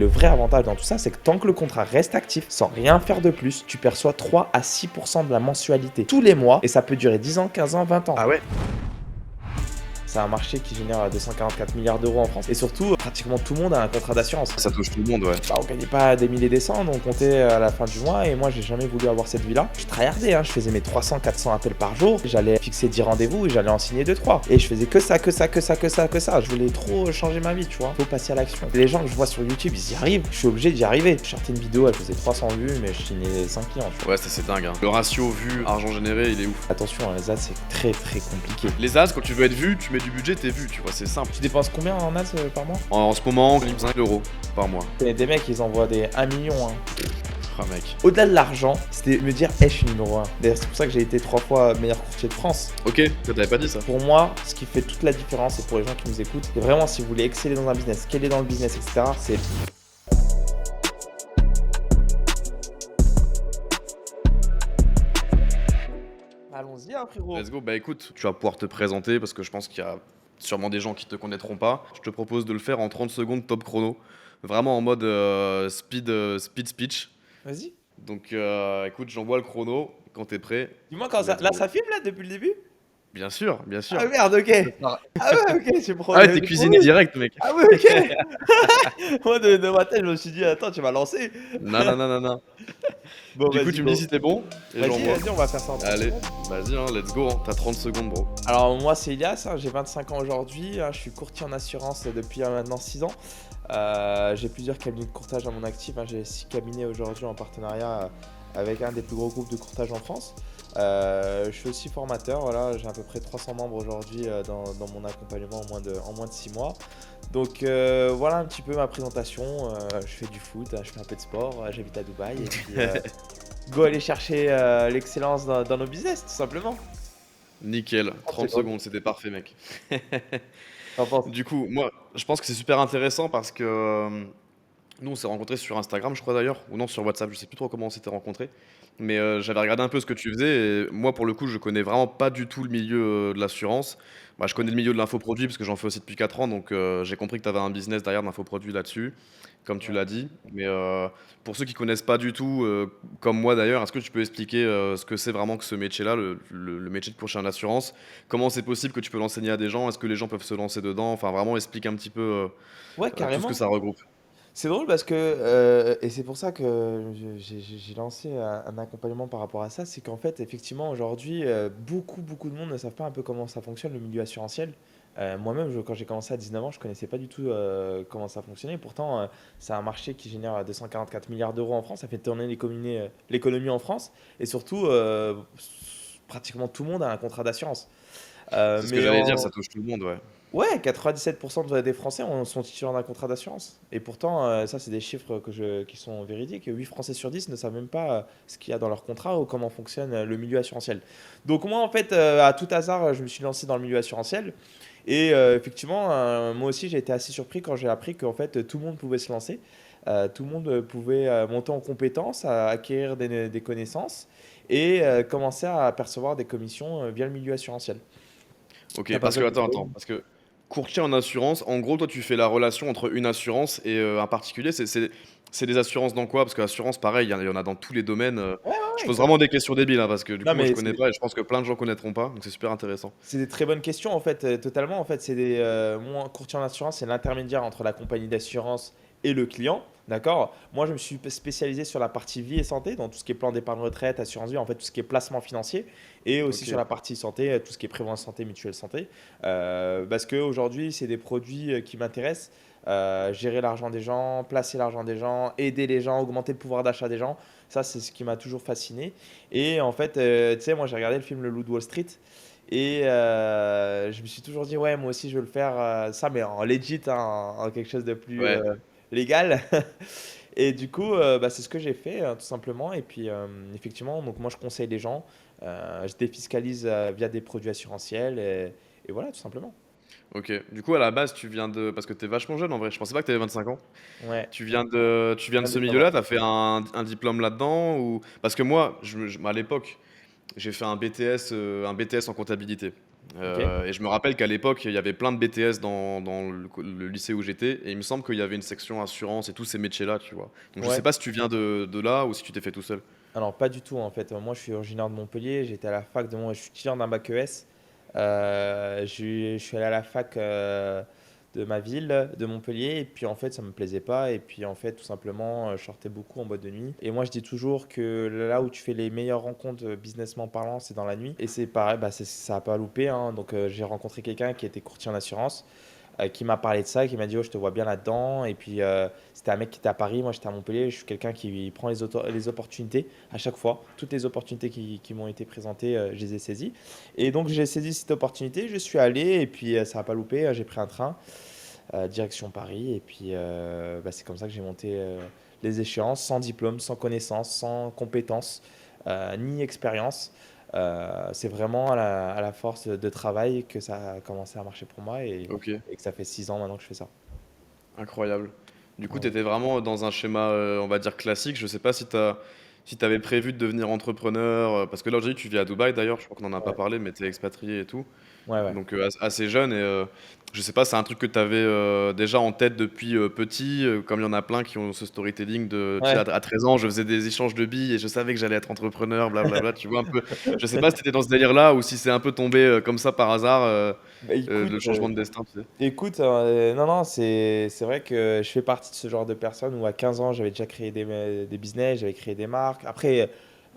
Le vrai avantage dans tout ça, c'est que tant que le contrat reste actif, sans rien faire de plus, tu perçois 3 à 6% de la mensualité tous les mois et ça peut durer 10 ans, 15 ans, 20 ans. Ah ouais? C'est un marché qui génère 244 milliards d'euros en France et surtout, pratiquement tout le monde a un contrat d'assurance. Ça touche tout le monde, ouais. Bah, on gagnait pas des milliers des cents, donc on comptait à la fin du mois et moi j'ai jamais voulu avoir cette vie-là. Je tryhardais, je faisais mes 300-400 appels par jour, j'allais fixer 10 rendez-vous et j'allais en signer 2-3. Et je faisais que ça. Je voulais trop changer ma vie, tu vois. Faut passer à l'action. Les gens que je vois sur YouTube, ils y arrivent, je suis obligé d'y arriver. Je sortais une vidéo, elle faisait 300 vues, mais je signais 5 clients, tu vois. Ouais, ça c'est dingue. Le ratio vu, argent généré, il est ouf. Attention, les ads c'est très compliqué. Les ads, quand tu veux être vu, tu mets du budget, t'es vu, tu vois, c'est simple. Tu dépenses combien en ads par mois? En ce moment, 5 euros par mois. Et des mecs, ils envoient des 1 million. Ah mec. Au-delà de l'argent, c'était me dire, je suis numéro 1. D'ailleurs, c'est pour ça que j'ai été 3 fois meilleur courtier de France. Ok, ça t'avais pas dit ça. Pour moi, ce qui fait toute la différence, et pour les gens qui nous écoutent, c'est vraiment si vous voulez exceller dans un business, scaler dans le business, etc., c'est... Allons-y, frérot. Let's go. Bah écoute, tu vas pouvoir te présenter parce que je pense qu'il y a sûrement des gens qui te connaîtront pas. Je te propose de le faire en 30 secondes top chrono. Vraiment en mode speed speech. Vas-y. Donc écoute, j'envoie le chrono quand t'es prêt. Dis-moi quand ça... Let's Là, go. ça filme, là, depuis le début? Bien sûr, bien sûr. Ah merde, ok. Ah ouais, ok, j'ai Ah ouais, t'es cuisiné direct, mec. Ah ouais, ok. Moi, de ma tête, je me suis dit, attends, tu vas lancer. Non, non, non, non, non. Bon, Du coup, tu me dis si t'es bon et Vas-y, j'envoie. vas-y, on va faire ça en 30 Allez, secondes. vas-y, let's go. T'as 30 secondes, bro. Alors moi c'est Elias, j'ai 25 ans aujourd'hui, je suis courtier en assurance depuis maintenant 6 ans. J'ai plusieurs cabinets de courtage à mon actif, j'ai 6 cabinets aujourd'hui en partenariat avec un des plus gros groupes de courtage en France. Je suis aussi formateur, voilà, j'ai à peu près 300 membres aujourd'hui dans mon accompagnement en moins de 6 mois. Donc voilà un petit peu ma présentation, je fais du foot, je fais un peu de sport, j'habite à Dubaï et puis go aller chercher l'excellence dans nos business tout simplement. Nickel, 30 secondes, c'était parfait, mec. T'en penses? Du coup, moi, je pense que c'est super intéressant parce que nous, on s'est rencontrés sur Instagram, je crois d'ailleurs, ou non, sur WhatsApp, je sais plus trop comment on s'était rencontrés. Mais j'avais regardé un peu ce que tu faisais et moi, pour le coup, je connais vraiment pas du tout le milieu de l'assurance. Bah, je connais le milieu de l'infoproduit parce que j'en fais aussi depuis 4 ans, donc j'ai compris que tu avais un business derrière d'infoproduit là-dessus, comme tu Ouais. l'as dit. Mais pour ceux qui connaissent pas du tout, comme moi d'ailleurs, est-ce que tu peux expliquer ce que c'est vraiment que ce métier-là, le métier de courtier en assurance? Comment c'est possible que tu peux l'enseigner à des gens? Est-ce que les gens peuvent se lancer dedans? Enfin, vraiment, explique un petit peu Ouais, tout ce que carrément. ça regroupe. C'est drôle parce que, et c'est pour ça que j'ai lancé un accompagnement par rapport à ça, c'est qu'en fait, effectivement, aujourd'hui, beaucoup de monde ne savent pas un peu comment ça fonctionne, le milieu assurantiel. Moi-même, quand j'ai commencé à 19 ans, je connaissais pas du tout comment ça fonctionnait. Pourtant, c'est un marché qui génère 244 milliards d'euros en France, ça fait tourner l'économie en France, et surtout, pratiquement tout le monde a un contrat d'assurance. C'est ce que Mais j'allais dire, en, ça touche tout le monde, ouais. Ouais, 97% des Français sont titulaires d'un contrat d'assurance. Et pourtant, ça, c'est des chiffres qui sont véridiques. 8 Français sur 10 ne savent même pas ce qu'il y a dans leur contrat ou comment fonctionne le milieu assurantiel. Donc moi, en fait, à tout hasard, je me suis lancé dans le milieu assurantiel. Et effectivement, moi aussi, j'ai été assez surpris quand j'ai appris qu'en fait, tout le monde pouvait se lancer. Tout le monde pouvait monter en compétences, acquérir des connaissances et commencer à percevoir des commissions via le milieu assurantiel. Ok, T'as pas parce que, besoin de attends, diplôme. parce que courtier en assurance, en gros, toi, tu fais la relation entre une assurance et un particulier. C'est des assurances dans quoi? Parce que l'assurance, pareil, il y en a dans tous les domaines. Ouais, ouais, Je ouais, pose exact. vraiment des questions débiles, hein, parce que du Non, coup, moi, je mais connais pas et je pense que plein de gens connaîtront pas, donc c'est super intéressant. c'est des très bonnes questions en fait, totalement. En fait, moi, courtier en assurance, c'est l'intermédiaire entre la compagnie d'assurance et le client. D'accord? Moi, je me suis spécialisé sur la partie vie et santé, dans tout ce qui est plan d'épargne retraite, assurance vie, en fait, tout ce qui est placement financier, et aussi Ok, sur la partie santé, tout ce qui est prévoyance santé, mutuelle santé. Parce qu'aujourd'hui, c'est des produits qui m'intéressent. Gérer l'argent des gens, placer l'argent des gens, aider les gens, augmenter le pouvoir d'achat des gens. Ça, c'est ce qui m'a toujours fasciné. Et en fait, tu sais, moi, j'ai regardé le film Le Loup de Wall Street. Et je me suis toujours dit, ouais, moi aussi, je veux le faire, ça, mais en legit, hein, en quelque chose de plus ouais, légal. Et du coup, bah, c'est ce que j'ai fait, tout simplement. Et puis, effectivement, donc moi, je conseille les gens. Je défiscalise via des produits assurantiels. Et voilà, tout simplement. ok. Du coup, à la base, tu viens de. Parce que t'es vachement jeune en vrai, je pensais pas que t'avais 25 ans. Ouais, Tu viens de bien ce décembre. milieu-là, t'as fait un diplôme là-dedans ou... Parce que moi, à l'époque, j'ai fait un BTS en comptabilité. OK. Et je me rappelle qu'à l'époque, il y avait plein de BTS dans le lycée où j'étais et il me semble qu'il y avait une section assurance et tous ces métiers-là, tu vois? Donc je sais Ouais. pas si tu viens de là ou si tu t'es fait tout seul? Alors pas du tout en fait. Moi je suis originaire de Montpellier, j'étais à la fac de moi je suis titulaire d'un bac ES. Je suis allé à la fac, de ma ville, de Montpellier et puis en fait ça me plaisait pas et puis en fait tout simplement, je sortais beaucoup en boîte de nuit et moi je dis toujours que là où tu fais les meilleures rencontres, businessment parlant, c'est dans la nuit et c'est pareil, bah, c'est ça a pas loupé, hein, donc j'ai rencontré quelqu'un qui était courtier en assurance qui m'a parlé de ça, qui m'a dit: «Oh, je te vois bien là-dedans» et puis, c'était un mec qui était à Paris, moi j'étais à Montpellier. Je suis quelqu'un qui prend les opportunités à chaque fois. Toutes les opportunités qui m'ont été présentées, je les ai saisies et donc j'ai saisi cette opportunité, je suis allé et puis, ça a pas loupé, j'ai pris un train, direction Paris et puis, bah, c'est comme ça que j'ai monté, les échéances sans diplôme, sans connaissance, sans compétences, ni expérience. C'est vraiment à la force de travail que ça a commencé à marcher pour moi OK, et que ça fait 6 ans maintenant que je fais ça. incroyable. Du coup, tu Ouais. étais vraiment dans un schéma, on va dire classique. Je sais pas si tu avais prévu de devenir entrepreneur, parce que là, aujourd'hui, tu vis à Dubaï d'ailleurs, je crois qu'on en a pas Ouais, parlé, mais tu es expatrié et tout. ouais, ouais. Donc assez jeune et je sais pas, c'est un truc que tu avais, déjà en tête depuis, petit, comme il y en a plein qui ont ce storytelling de tu sais, Ouais. à 13 ans, je faisais des échanges de billes et je savais que j'allais être entrepreneur, blablabla, tu vois un peu? Je sais pas si tu étais dans ce délire-là ou si c'est un peu tombé, comme ça par hasard, Bah, le changement de destin, tu sais? écoute, non, non, c'est vrai que je fais partie de ce genre de personnes où à 15 ans, j'avais déjà créé des business, j'avais créé des marques. Après,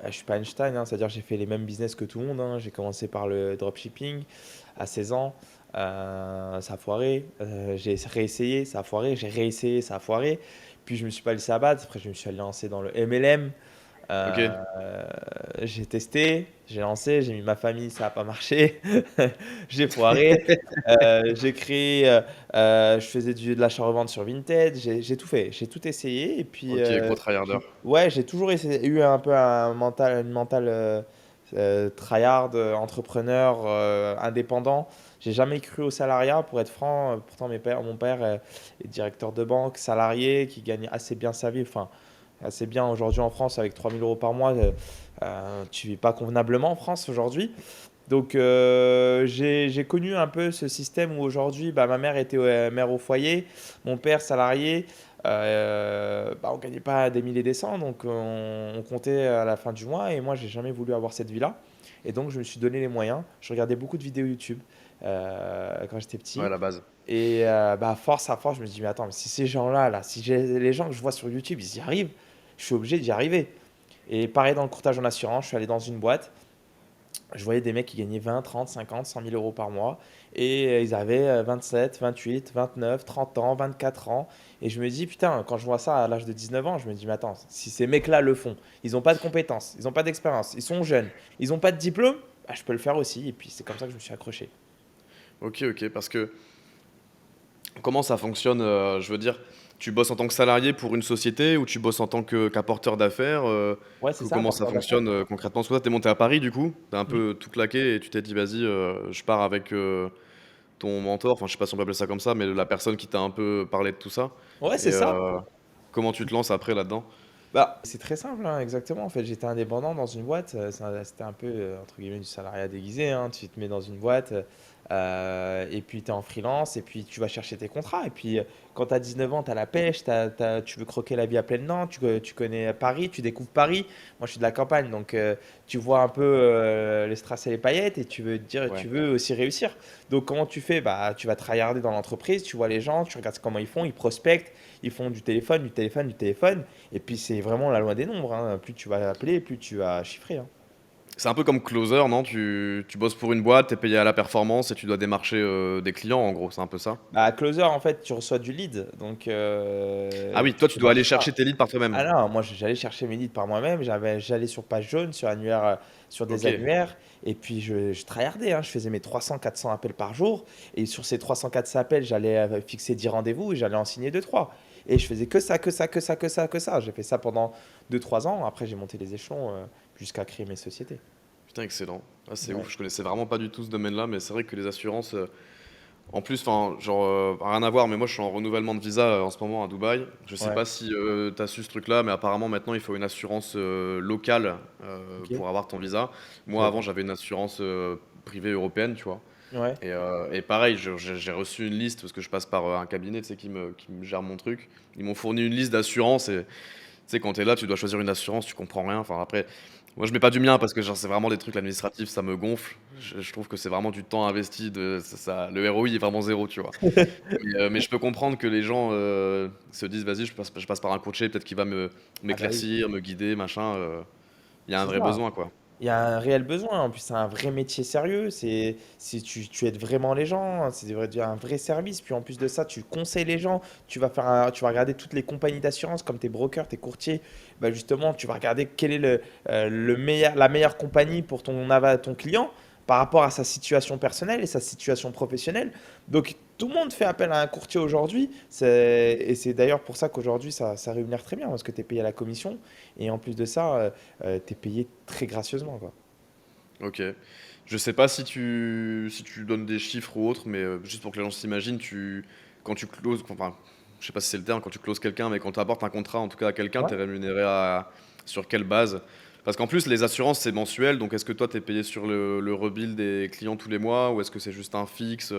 je suis pas Einstein, hein, c'est-à-dire j'ai fait les mêmes business que tout le monde, hein. J'ai commencé par le dropshipping à 16 ans, ça a foiré, j'ai réessayé, ça a foiré, j'ai réessayé, ça a foiré. Puis je me suis pas laissé abattre, après je me suis lancé dans le MLM. OK. J'ai testé, j'ai lancé, j'ai mis ma famille, ça a pas marché. J'ai foiré. J'ai créé, je faisais de l'achat-revente sur Vinted, j'ai tout fait, j'ai tout essayé et puis, OK, gros tryharder. ouais, j'ai toujours eu un peu une mentale, tryhard, entrepreneur, indépendant. J'ai jamais cru au salariat pour être franc, pourtant mon père, est directeur de banque, salarié, qui gagne assez bien sa vie, enfin assez bien aujourd'hui en France avec 3 000 € par mois, tu vis pas convenablement en France aujourd'hui. Donc j'ai connu un peu ce système où aujourd'hui, bah, ma mère était, mère au foyer, mon père salarié, bah, on gagnait pas des milliers et des cents donc on comptait à la fin du mois et moi j'ai jamais voulu avoir cette vie-là et donc je me suis donné les moyens. Je regardais beaucoup de vidéos YouTube, quand j'étais Ouais, petit la base. et bah, à force, je me dis: «Mais attends, mais si ces gens-là, là, si j'ai les gens que je vois sur YouTube, ils y arrivent, je suis obligé d'y arriver» et pareil dans le courtage en assurance, je suis allé dans une boîte, je voyais des mecs qui gagnaient 20, 30, 50, 100 000 € par mois et ils avaient 27, 28, 29, 30 ans, 24 ans et je me dis: «Putain», quand je vois ça à l'âge de 19 ans, je me dis: «Mais attends, si ces mecs-là le font, ils ont pas de compétences, ils ont pas d'expérience, ils sont jeunes, ils ont pas de diplôme, bah, je peux le faire aussi» et puis c'est comme ça que je me suis accroché. OK, OK, parce que comment ça fonctionne, je veux dire, tu bosses en tant que salarié pour une société ou tu bosses en tant qu'apporteur d'affaires, Ouais, c'est ça, comment ça porteur d'affaires. fonctionne, concrètement? Parce que toi, tu es monté à Paris du coup? Tu as un Mmh. peu tout claqué et tu t'es dit: «Vas-y, je pars avec, ton mentor», enfin je sais pas si on peut appeler ça comme ça, mais la personne qui t'a un peu parlé de tout ça Ouais, et c'est ça. comment tu te lances après là-dedans? Bah, c'est très simple, hein, exactement. En fait, j'étais indépendant dans une boîte, c'était un peu, entre guillemets, «du salariat déguisé», hein. Tu te mets dans une boîte, et puis tu es en freelance et puis tu vas chercher tes contrats et puis, quand tu as 19 ans, tu as la pêche, tu veux croquer la vie à pleines dents, tu connais Paris, tu découvres Paris. Moi, je suis de la campagne donc tu vois un peu, les strass et les paillettes et tu veux te dire tu Ouais. veux aussi réussir. Donc comment tu fais? Bah, tu vas tryharder dans l'entreprise, tu vois les gens, tu regardes comment ils font, ils prospectent, ils font du téléphone, du téléphone, du téléphone et puis c'est vraiment la loi des nombres, hein. Plus tu vas appeler, plus tu vas chiffrer, hein. C'est un peu comme closer, non? Tu bosses pour une boîte, tu es payé à la performance et tu dois démarcher, des clients en gros, c'est un peu ça? Bah, closer, en fait, tu reçois du lead, donc Ah oui, tu toi tu dois aller démarches pas. chercher tes leads par toi-même? Ah non, moi j'allais chercher mes leads par moi-même, j'allais sur page jaune, sur annuaire, sur des OK. annuaires et puis je tryhardais, hein. Je faisais mes 300-400 appels par jour et sur ces 300-400 appels, j'allais, fixer 10 rendez-vous et j'allais en signer 2-3 et je faisais que ça, que ça, que ça, que ça, que ça. J'ai fait ça pendant 2-3 ans. Après, j'ai monté les échelons, jusqu'à créer mes sociétés. Putain, excellent. Ah, c'est Ouais, ouf, je connaissais vraiment pas du tout ce domaine-là, mais c'est vrai que les assurances, en plus, enfin, genre, rien à voir, mais moi je suis en renouvellement de visa, en ce moment à Dubaï. Je sais ouais, pas si, tu as su ce truc-là, mais apparemment maintenant il faut une assurance, locale, OK, pour avoir ton visa. je Moi savais avant pas. j'avais une assurance, privée européenne, tu vois? Ouais. Et pareil, j'ai reçu une liste parce que je passe par un cabinet, tu sais, qui me gère mon truc. Ils m'ont fourni une liste d'assurances et tu sais, quand tu es là, tu dois choisir une assurance, tu comprends rien. Enfin, après, moi, je mets pas du mien parce que genre, c'est vraiment des trucs administratifs, ça me gonfle. Je trouve que c'est vraiment du temps investi. Le ROI est vraiment zéro, tu vois. Mais je peux comprendre que les gens se disent, vas-y, je passe par un courtier, peut-être qu'il va Ah bah oui, m'éclaircir, me guider, machin. Il y a un c'est vrai ça. besoin, quoi. Il y a un réel besoin. En plus, c'est un vrai métier sérieux. Tu aides vraiment les gens. Un vrai service. Puis en plus de ça, tu conseilles les gens. Tu vas regarder toutes les compagnies d'assurance comme tes brokers, tes courtiers. Bah justement, tu vas regarder quelle est la meilleure compagnie pour ton client par rapport à sa situation personnelle et sa situation professionnelle. Donc, tout le monde fait appel à un courtier aujourd'hui. Et c'est d'ailleurs pour ça qu'aujourd'hui, ça rémunère très bien parce que tu es payé à la commission. Et en plus de ça, tu es payé très gracieusement, quoi. Ok. Je sais pas si tu donnes des chiffres ou autre, mais juste pour que les gens s'imaginent, quand tu closes, enfin, je sais pas si c'est le terme, quand tu closes quelqu'un, mais quand tu apportes un contrat, en tout cas à quelqu'un, tu Ouais. es rémunéré sur quelle base? Parce qu'en plus, les assurances, c'est mensuel, donc est-ce que toi, tu es payé sur le rebill des clients tous les mois, ou est-ce que c'est juste un fixe?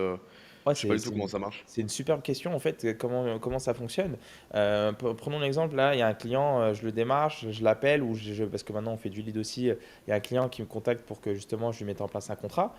Ouais, Je sais pas du tout comment ça marche. c'est une superbe question en fait, comment ça fonctionne. Prenons l'exemple, là, il y a un client, je le démarche, je l'appelle, parce que maintenant on fait du lead aussi, il y a un client qui me contacte pour que justement je lui mette en place un contrat.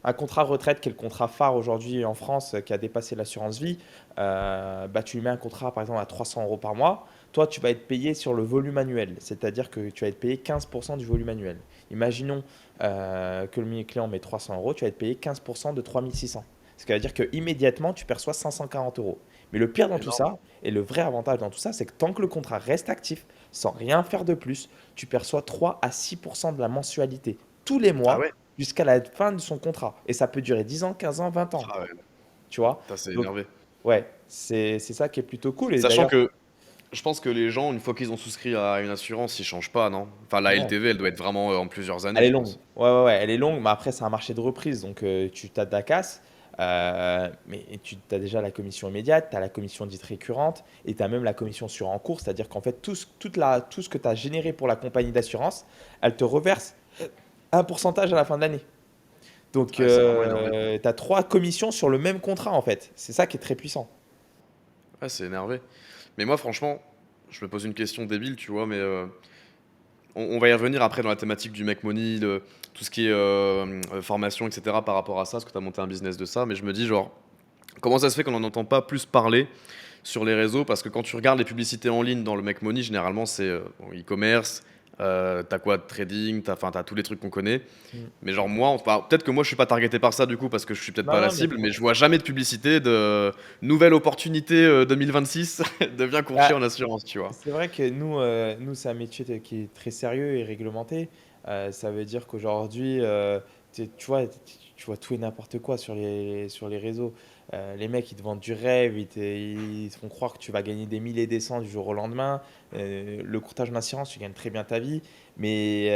Un contrat retraite qui est le contrat phare aujourd'hui en France, qui a dépassé l'assurance vie, bah, tu lui mets un contrat par exemple à 300 euros par mois. Toi, tu vas être payé sur le volume annuel, c'est-à-dire que tu vas être payé 15% du volume annuel. Imaginons que le client met 300 euros, tu vas être payé 15% de 3600. Ce qui veut dire qu'immédiatement, tu perçois 540 euros. Mais le pire dans tout Énorme. ça, et le vrai avantage dans tout ça, c'est que tant que le contrat reste actif, sans rien faire de plus, tu perçois 3 à 6% de la mensualité tous les Ah mois ouais? jusqu'à la fin de son contrat. Et ça peut durer 10 ans, 15 ans, 20 ans. Ah ouais, Tu vois? putain, c'est Donc, énervé. ouais, c'est ça qui est plutôt cool. Et Sachant d'ailleurs, que je pense que les gens, une fois qu'ils ont souscrit à une assurance, ils changent pas, non? Enfin, la non, LTV, elle doit être vraiment en plusieurs années, elle est je longue. pense. Ouais, ouais, ouais, elle est longue, mais après, c'est un marché de reprise. Donc, tu t'as de la casse. Mais tu as déjà la commission immédiate, tu as la commission dite récurrente et tu as même la commission sur en cours. C'est-à-dire qu'en fait, tout ce que tu as généré pour la compagnie d'assurance, elle te reverse un pourcentage à la fin de l'année. Donc, Ah ouais, c'est vraiment énervé. tu as trois commissions sur le même contrat, en fait. C'est ça qui est très puissant. Ouais, c'est énervé. Mais moi, franchement, je me pose une question débile, tu vois, mais on va y revenir après dans la thématique du make money, tout ce qui est formation, etc. par rapport à ça, parce que tu as monté un business de ça. Mais je me dis, genre, comment ça se fait qu'on n'en entend pas plus parler sur les réseaux? Parce que quand tu regardes les publicités en ligne dans le make money, généralement, c'est bon, e-commerce, t'as quoi, trading, enfin, t'as tous les trucs qu'on connaît. Mm. Mais genre moi, enfin, peut-être que moi je suis pas targeté par ça du coup parce que je suis peut-être pas Non, la non, mais cible, mais je vois jamais de publicité de nouvelle opportunité 2026 devient courtier bah, en assurance, tu vois. c'est vrai que nous c'est un métier qui est très sérieux et réglementé. Ça veut dire qu'aujourd'hui, tu vois tout et n'importe quoi sur les réseaux. Les mecs, ils te vendent du rêve, ils te font croire que tu vas gagner des milliers et des cents du jour au lendemain. Le courtage en assurance, tu gagnes très bien ta vie. Mais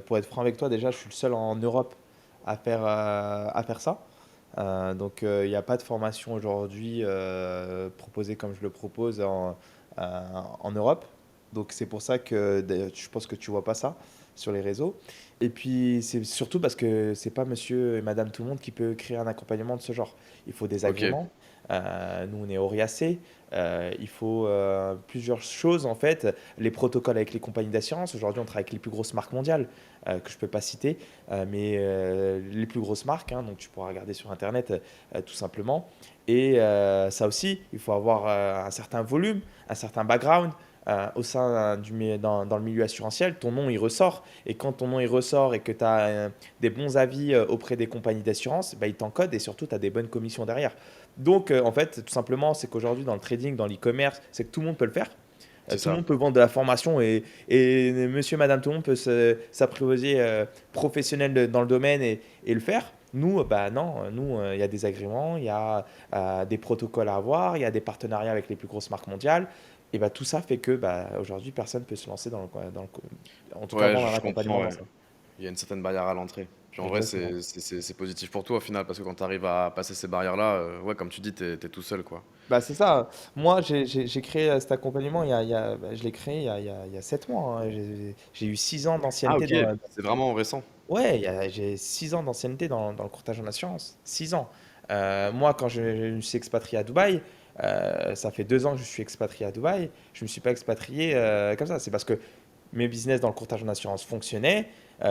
pour être franc avec toi, déjà, je suis le seul en Europe à faire ça. Donc, il n'y a pas de formation aujourd'hui proposée comme je le propose en Europe. Donc, c'est pour ça que d'ailleurs, je pense que tu vois pas ça sur les réseaux. Et puis, c'est surtout parce que c'est pas monsieur et madame tout le monde qui peut créer un accompagnement de ce genre. Il faut des Ok, agréments. Nous, on est Oriacé. Il faut plusieurs choses en fait. Les protocoles avec les compagnies d'assurance. Aujourd'hui, on travaille avec les plus grosses marques mondiales que je peux pas citer, mais les plus grosses marques. Hein, donc, tu pourras regarder sur Internet tout simplement. Et ça aussi, il faut avoir un certain volume, un certain background. Au sein dans le milieu assurantiel, ton nom il ressort. Et quand ton nom il ressort et que tu as des bons avis auprès des compagnies d'assurance, bah, ils t'encodent et surtout tu as des bonnes commissions derrière. Donc en fait, tout simplement, c'est qu'aujourd'hui dans le trading, dans l'e-commerce, c'est que tout le monde peut le faire. c'est Tout le ça. monde peut vendre de la formation et monsieur, madame, tout le monde peut s'apprivoiser professionnel dans le domaine et le faire. Nous, bah non, nous, il y a des agréments, il y a des protocoles à avoir, il y a des partenariats avec les plus grosses marques mondiales. Et bah, tout ça fait que bah, aujourd'hui, personne ne peut se lancer en tout cas, Ouais, vendre un je accompagnement comprends, dans ouais. ça. Il y a une certaine barrière à l'entrée. Puis en vrai, Exactement. c'est positif pour toi au final, parce que quand tu arrives à passer ces barrières-là, ouais, comme tu dis, t'es tout seul, quoi. Bah, c'est ça. Moi, j'ai créé cet accompagnement, bah, je l'ai créé il y a 7 mois. Hein. J'ai eu 6 ans Ah d'ancienneté ok, dans, c'est vraiment récent. Ouais, j'ai 6 ans d'ancienneté dans le courtage en assurance. 6 ans. Moi, quand je me suis expatrié à Dubaï, ça fait 2 ans que je suis expatrié à Dubaï. Je ne me suis pas expatrié comme ça. C'est parce que mes business dans le courtage en assurance fonctionnaient.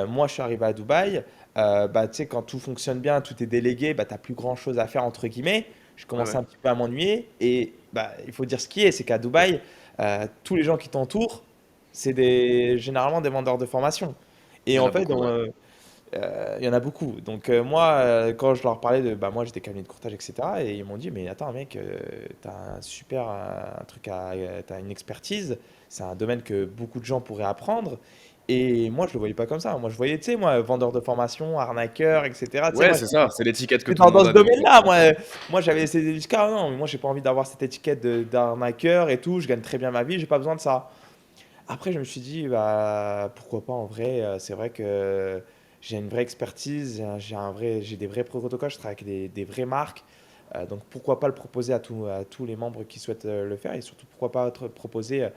Moi, je suis arrivé à Dubaï. Bah, tu sais, quand tout fonctionne bien, tout est délégué, bah, tu n'as plus grand-chose à faire, entre guillemets. Je Ouais, commençais ouais. un petit peu à m'ennuyer. Et bah, il faut dire ce qui est, c'est qu'à Dubaï, tous les gens qui t'entourent, c'est généralement des vendeurs de formation. Il Et y en en a fait, beaucoup, ouais. il y en a beaucoup. Donc moi, quand je leur parlais de, bah moi j'étais cabinet de courtage, etc. Et ils m'ont dit, mais attends mec, t'as un super un truc t'as une expertise. C'est un domaine que beaucoup de gens pourraient apprendre. Et moi, je le voyais pas comme ça. Moi, je voyais, tu sais, moi, vendeur de formation, arnaqueur, etc. Tu sais, Ouais, moi, c'est ça, c'est l'étiquette que j'étais tout le dans monde ce a des vendeurs de domaine-là. formation. Moi j'avais essayé jusqu'à, non, mais moi, j'ai pas envie d'avoir cette étiquette d'arnaqueur et tout. Je gagne très bien ma vie, j'ai pas besoin de ça. Après, je me suis dit, bah, pourquoi pas en vrai, c'est vrai que j'ai une vraie expertise, j'ai des vrais protocoles, je travaille avec des vraies marques. Donc pourquoi pas le proposer à tous les membres qui souhaitent le faire et surtout pourquoi pas proposer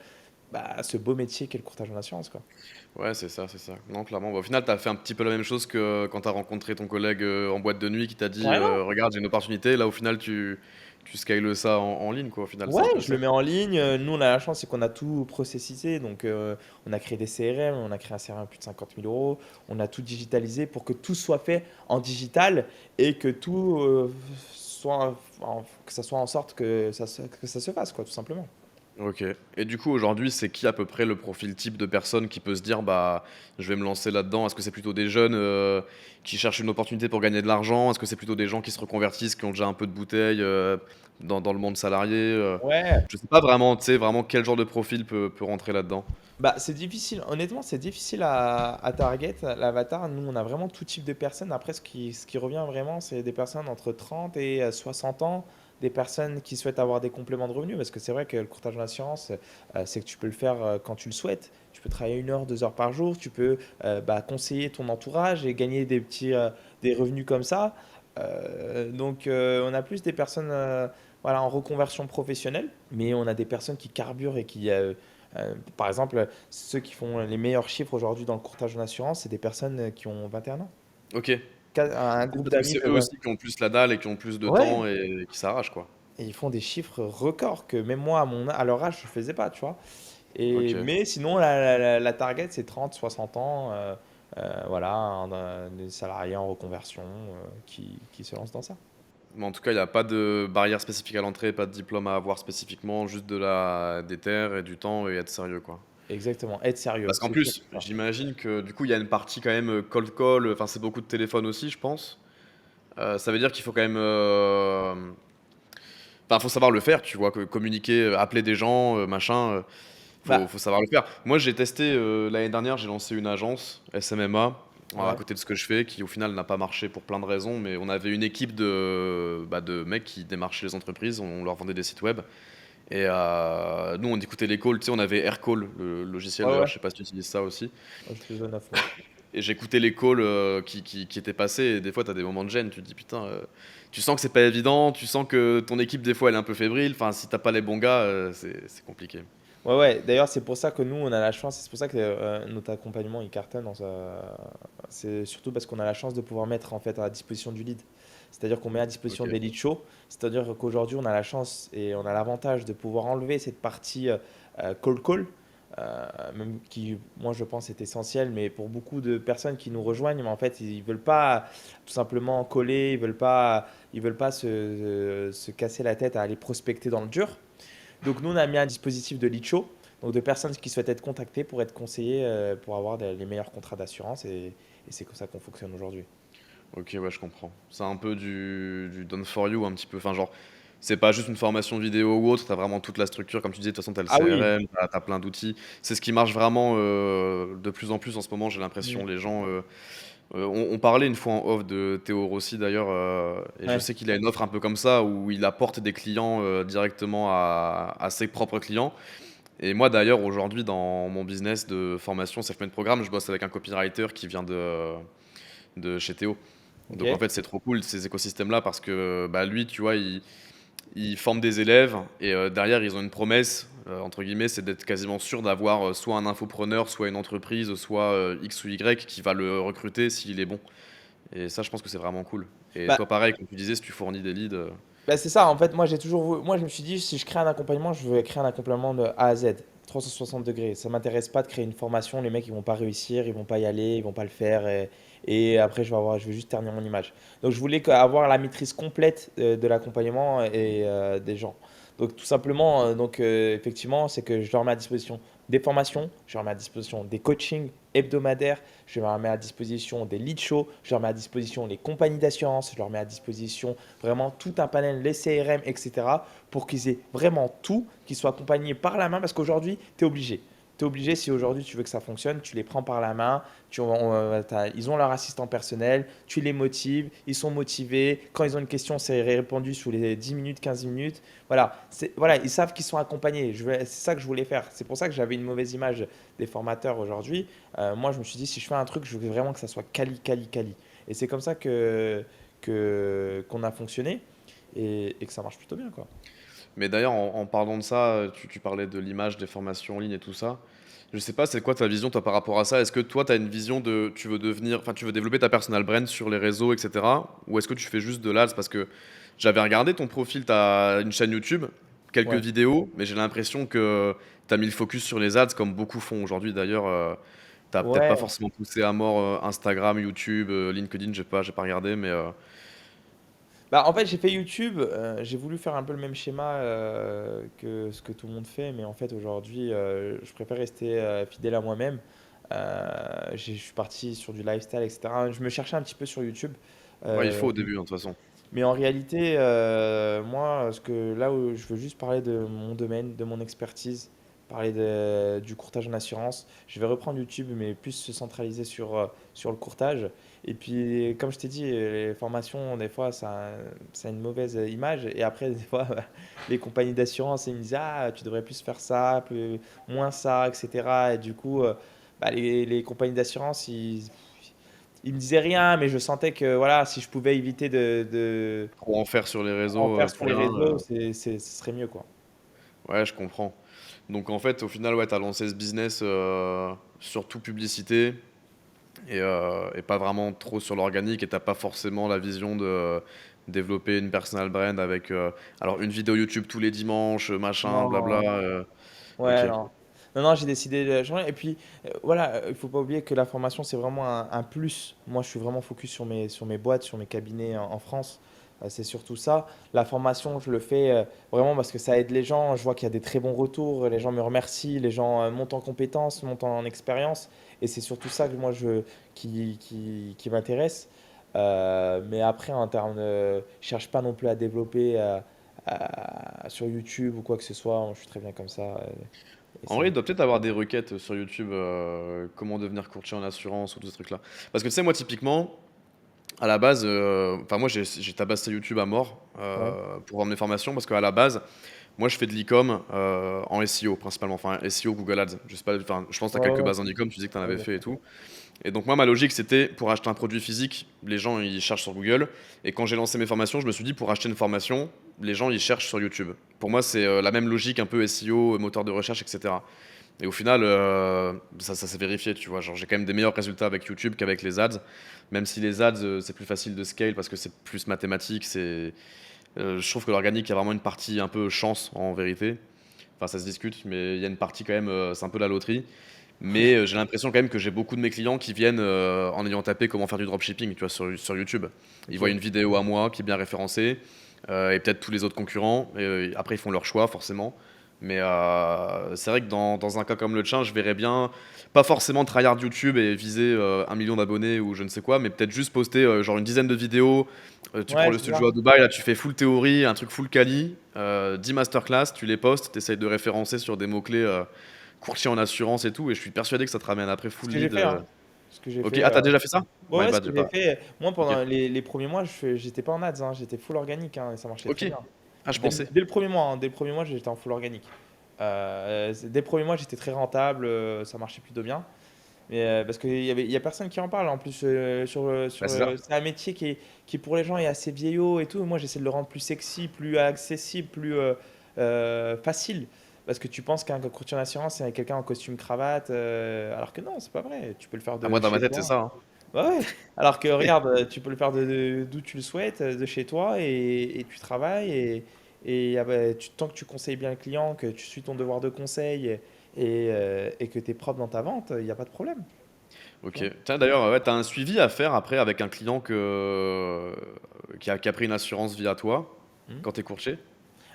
bah, ce beau métier qu'est le courtage en assurance, quoi. Ouais, c'est ça, c'est ça. Non, clairement. Bah, au final, tu as fait un petit peu la même chose que quand tu as rencontré ton collègue en boîte de nuit qui t'a dit Carrément. regarde, j'ai une opportunité. Là, au final, tu scales ça en ligne, quoi. Au final, c'est Ouais, un peu je ça. le mets en ligne. Nous, on a la chance, c'est qu'on a tout processisé. Donc, on a créé des CRM, on a créé un CRM à plus de 50 000 euros. On a tout digitalisé pour que tout soit fait en digital et que tout soit, que ça soit en sorte que ça se fasse, quoi, tout simplement. Ok. Et du coup, aujourd'hui, c'est qui à peu près le profil type de personne qui peut se dire, bah, je vais me lancer là-dedans? Est-ce que c'est plutôt des jeunes qui cherchent une opportunité pour gagner de l'argent? Est-ce que c'est plutôt des gens qui se reconvertissent, qui ont déjà un peu de bouteille dans le monde salarié? Ouais. Je sais pas vraiment, tu sais, vraiment quel genre de profil peut rentrer là-dedans. Bah, c'est difficile, honnêtement, c'est difficile à target, l'avatar. Nous, on a vraiment tout type de personnes. Après, ce qui revient vraiment, c'est des personnes entre 30 et 60 ans, des personnes qui souhaitent avoir des compléments de revenus. Parce que c'est vrai que le courtage en assurance, c'est que tu peux le faire quand tu le souhaites. Tu peux travailler 1 heure, 2 heures par jour. Tu peux bah, conseiller ton entourage et gagner des revenus comme ça. On a plus des personnes voilà, en reconversion professionnelle, mais on a des personnes qui carburent et par exemple, ceux qui font les meilleurs chiffres aujourd'hui dans le courtage en assurance, c'est des personnes qui ont 21 ans. Ok. Un C'est groupe parce que d'amis c'est de eux 20. aussi qui ont plus la dalle et qui ont plus de Ouais. temps et qui s'arrachent, quoi. Et ils font des chiffres records que même moi, à leur âge, je ne faisais pas, tu vois. Ok. Mais sinon, la target, c'est 30, 60 ans. Voilà, des salariés en reconversion qui se lancent dans ça. Mais en tout cas, il n'y a pas de barrière spécifique à l'entrée, pas de diplôme à avoir spécifiquement, juste des terres et du temps et être sérieux, quoi. Exactement, être sérieux, Parce qu'en c'est surtout plus, ça. j'imagine que du coup, il y a une partie quand même cold call, enfin, c'est beaucoup de téléphone aussi, je pense. Ça veut dire qu'il faut quand même. Enfin, faut savoir le faire, tu vois, que communiquer, appeler des gens, machin, Bah, faut savoir le faire. Moi, j'ai testé l'année dernière, j'ai lancé une agence SMMA à ouais, côté de ce que je fais, qui au final n'a pas marché pour plein de raisons, mais on avait une équipe de mecs qui démarchaient les entreprises, on leur vendait des sites web. Et nous, on écoutait les calls, tu sais, on avait Aircall, le logiciel ouais, d'ailleurs, ouais. je sais pas si tu utilises ça aussi. Moi, je le 9 mois. Et j'écoutais les calls qui étaient passés, et des fois, tu as des moments de gêne, tu te dis putain, tu sens que c'est pas évident, tu sens que ton équipe, des fois, elle est un peu fébrile, enfin, si t'as pas les bons gars, c'est compliqué. Ouais, ouais. D'ailleurs, c'est pour ça que nous, on a la chance, et c'est pour ça que notre accompagnement, il cartonne. C'est surtout parce qu'on a la chance de pouvoir mettre en fait à disposition du lead. C'est-à-dire qu'on met à disposition Ok, des leads chauds. C'est-à-dire qu'aujourd'hui, on a la chance et on a l'avantage de pouvoir enlever cette partie cold call, même qui, moi, je pense, est essentielle, mais pour beaucoup de personnes qui nous rejoignent, mais en fait, ils veulent pas tout simplement coller, ils veulent pas se casser la tête à aller prospecter dans le dur. Donc nous, on a mis un dispositif de lead show, donc de personnes qui souhaitent être contactées pour être conseillées, pour avoir les meilleurs contrats d'assurance, et c'est comme ça qu'on fonctionne aujourd'hui. ok, ouais, je comprends. C'est un peu du done for you, un petit peu. Enfin, genre, c'est pas juste une formation vidéo ou autre, t'as vraiment toute la structure. Comme tu disais, de toute façon, t'as le Ah oui. CRM, t'as plein d'outils. C'est ce qui marche vraiment de plus en plus en ce moment, j'ai Mm. l'impression. Les gens. On parlait une fois en off de Théo Rossi d'ailleurs, et je Ouais. sais qu'il a une offre un peu comme ça où il apporte des clients directement à ses propres clients. Et moi d'ailleurs, aujourd'hui, dans mon business de formation Selfmade Programme, je bosse avec un copywriter qui vient de chez Théo. Ok. Donc en fait, c'est trop cool ces écosystèmes-là parce que bah, lui, tu vois, il forme des élèves et derrière, ils ont une promesse. entre guillemets, c'est d'être quasiment sûr d'avoir soit un infopreneur, soit une entreprise, soit X ou Y qui va le recruter s'il est bon. Et ça, je pense que c'est vraiment cool. Et Bah, toi, pareil, comme tu disais, si tu fournis des leads. Bah, c'est ça, en fait, moi j'ai toujours moi je me suis dit, si je crée un accompagnement, je veux créer un accompagnement de A à Z, 360 degrés. Ça m'intéresse pas de créer une formation, les mecs ils vont pas réussir, ils vont pas y aller, ils vont pas le faire, et après je vais juste ternir mon image. Donc je voulais avoir la maîtrise complète de l'accompagnement et des gens. Donc tout simplement, effectivement, c'est que je leur mets à disposition des formations, je leur mets à disposition des coachings hebdomadaires, je leur mets à disposition des lead shows, je leur mets à disposition les compagnies d'assurance, je leur mets à disposition vraiment tout un panel, les CRM, etc. pour qu'ils aient vraiment tout, qu'ils soient accompagnés par la main parce qu'aujourd'hui, tu es obligé. Tu es obligé, si aujourd'hui tu veux que ça fonctionne, tu les prends par la main, ils ont leur assistant personnel, tu les motives, ils sont motivés. Quand ils ont une question, c'est répondu sous les 10 minutes, 15 minutes. Voilà, voilà ils savent qu'ils sont accompagnés. C'est ça que je voulais faire. C'est pour ça que j'avais une mauvaise image des formateurs aujourd'hui. Moi, je me suis dit, si je fais un truc, je veux vraiment que ça soit quali, quali, quali. Et c'est comme ça qu'on a fonctionné et que ça marche plutôt bien, quoi. Mais d'ailleurs, en parlant de ça, tu parlais de l'image, des formations en ligne et tout ça. Je sais pas, c'est quoi ta vision, toi, par rapport à ça? Est-ce que toi, tu as une vision de, tu veux devenir, enfin, tu veux développer ta personal brand sur les réseaux, etc. Ou est-ce que tu fais juste de l'ADS? Parce que j'avais regardé ton profil, tu as une chaîne YouTube, quelques Ouais. vidéos, mais j'ai l'impression que tu as mis le focus sur les ads comme beaucoup font aujourd'hui. D'ailleurs, tu peut-être pas Ouais. forcément poussé à mort Instagram, YouTube, LinkedIn, j'ai pas regardé, mais Bah, en fait, j'ai fait YouTube. J'ai voulu faire un peu le même schéma que ce que tout le monde fait, mais en fait, aujourd'hui, je préfère rester fidèle à moi-même. Je suis parti sur du lifestyle, etc. Je me cherchais un petit peu sur YouTube. ouais, il faut Euh, au début, hein, de toute façon. Mais en réalité, moi, là où je veux juste parler de mon domaine, de mon expertise, parler du courtage en assurance, je vais reprendre YouTube, mais plus se centraliser sur le courtage. Et puis, comme je t'ai dit, les formations, des fois, ça a une mauvaise image. Et après, des fois, les compagnies d'assurance, ils me disent, ah, tu devrais plus faire ça, moins ça, etc. Et du coup, les compagnies d'assurance, ils me disaient rien, mais je sentais que voilà, si je pouvais éviter de Trop en faire sur les en réseaux faire sur pour les rien. réseaux, ce serait mieux, quoi. Ouais, je comprends. Donc en fait, au final, ouais, tu as lancé ce business surtout publicité et pas vraiment trop sur l'organique et t'as pas forcément la vision de développer une personal brand avec alors une vidéo YouTube tous les dimanches, machin, blabla. Non, Ok. ouais, non. Non, non, j'ai décidé de changer. Et puis, voilà, il faut pas oublier que la formation, c'est vraiment un plus. Moi, je suis vraiment focus sur mes boîtes, sur mes cabinets en France. C'est surtout ça. La formation, je le fais vraiment parce que ça aide les gens. Je vois qu'il y a des très bons retours. Les gens me remercient. Les gens montent en compétences, montent en expérience. Et c'est surtout ça que moi, qui m'intéresse. Mais après, en termes de. Je cherche pas non plus à développer sur YouTube ou quoi que ce soit. Moi, je suis très bien comme ça. Et En ça vrai, me- il doit peut-être avoir des requêtes sur YouTube, comment devenir courtier en assurance ou tous ces trucs-là. Parce que tu sais, moi, typiquement, à la base, enfin, moi, j'ai tabassé YouTube à mort Ouais, pour vendre mes formations parce qu'à la base, moi, je fais de l'e-com en SEO principalement, enfin SEO, Google Ads. Je sais pas, enfin, je pense que tu as ouais, quelques ouais, bases en e-com, tu disais que tu en ouais, avais bien fait et sûr. tout. Et donc moi, ma logique, c'était pour acheter un produit physique, les gens, ils cherchent sur Google. Et quand j'ai lancé mes formations, je me suis dit, pour acheter une formation, les gens, ils cherchent sur YouTube. Pour moi, c'est la même logique, un peu SEO, moteur de recherche, etc. Et au final, ça s'est vérifié, tu vois. Genre, j'ai quand même des meilleurs résultats avec YouTube qu'avec les ads. Même si les ads, c'est plus facile de scale parce que c'est plus mathématique. Je trouve que l'organique, il y a vraiment une partie un peu chance en vérité. Enfin, ça se discute, mais il y a une partie quand même, c'est un peu la loterie. Mais j'ai l'impression quand même que j'ai beaucoup de mes clients qui viennent en ayant tapé comment faire du dropshipping, tu vois, sur YouTube. Ils voient Ok. une vidéo à moi qui est bien référencée et peut-être tous les autres concurrents. Et, après, ils font leur choix, forcément. Mais c'est vrai que dans un cas comme le tien, je verrais bien, pas forcément tryhard YouTube et viser 1 million d'abonnés ou je ne sais quoi, mais peut-être juste poster genre une dizaine de vidéos. Tu prends Ouais, le c'est ça. studio à Dubaï, là tu fais full théorie, un truc full quali, 10 masterclass, tu les postes, tu essayes de référencer sur des mots-clés courtier en assurance et tout, et je suis persuadé que ça te ramène après Ce full que j'ai lead. fait, hein. Ce que j'ai Ok, fait. ah t'as déjà fait ça? Ouais, My ouais, ce bad, que j'ai j'ai pas. fait. Moi, Ok, pendant les premiers mois, j'étais pas en ads, hein, j'étais full organique, hein, et ça marchait ok. très bien. Ah, je pensais. Dès le premier mois, hein, dès le premier mois, j'étais en full organique. Dès le premier mois, j'étais très rentable, ça marchait plutôt bien. Mais, parce il y a personne qui en parle en plus Bah, c'est ça. c'est un métier qui pour les gens est assez vieillot et tout. Moi, j'essaie de le rendre plus sexy, plus accessible, plus facile. parce que tu penses qu'un courtier en assurance, c'est quelqu'un en costume cravate, alors que non, c'est pas vrai. Tu peux le faire Ah, de moi, dans ma chez tête, c'est toi. ça, hein. Bah ouais. Alors que regarde, tu peux le faire d'où tu le souhaites, de chez toi, et tu travailles, et bah, tant que tu conseilles bien le client, que tu suis ton devoir de conseil, et que tu es propre dans ta vente, il n'y a pas de problème. Tu Ok. vois. Tiens, d'ailleurs, ouais, t'as un suivi à faire après avec un client qui a pris une assurance via toi Hmm. quand t'es courtier?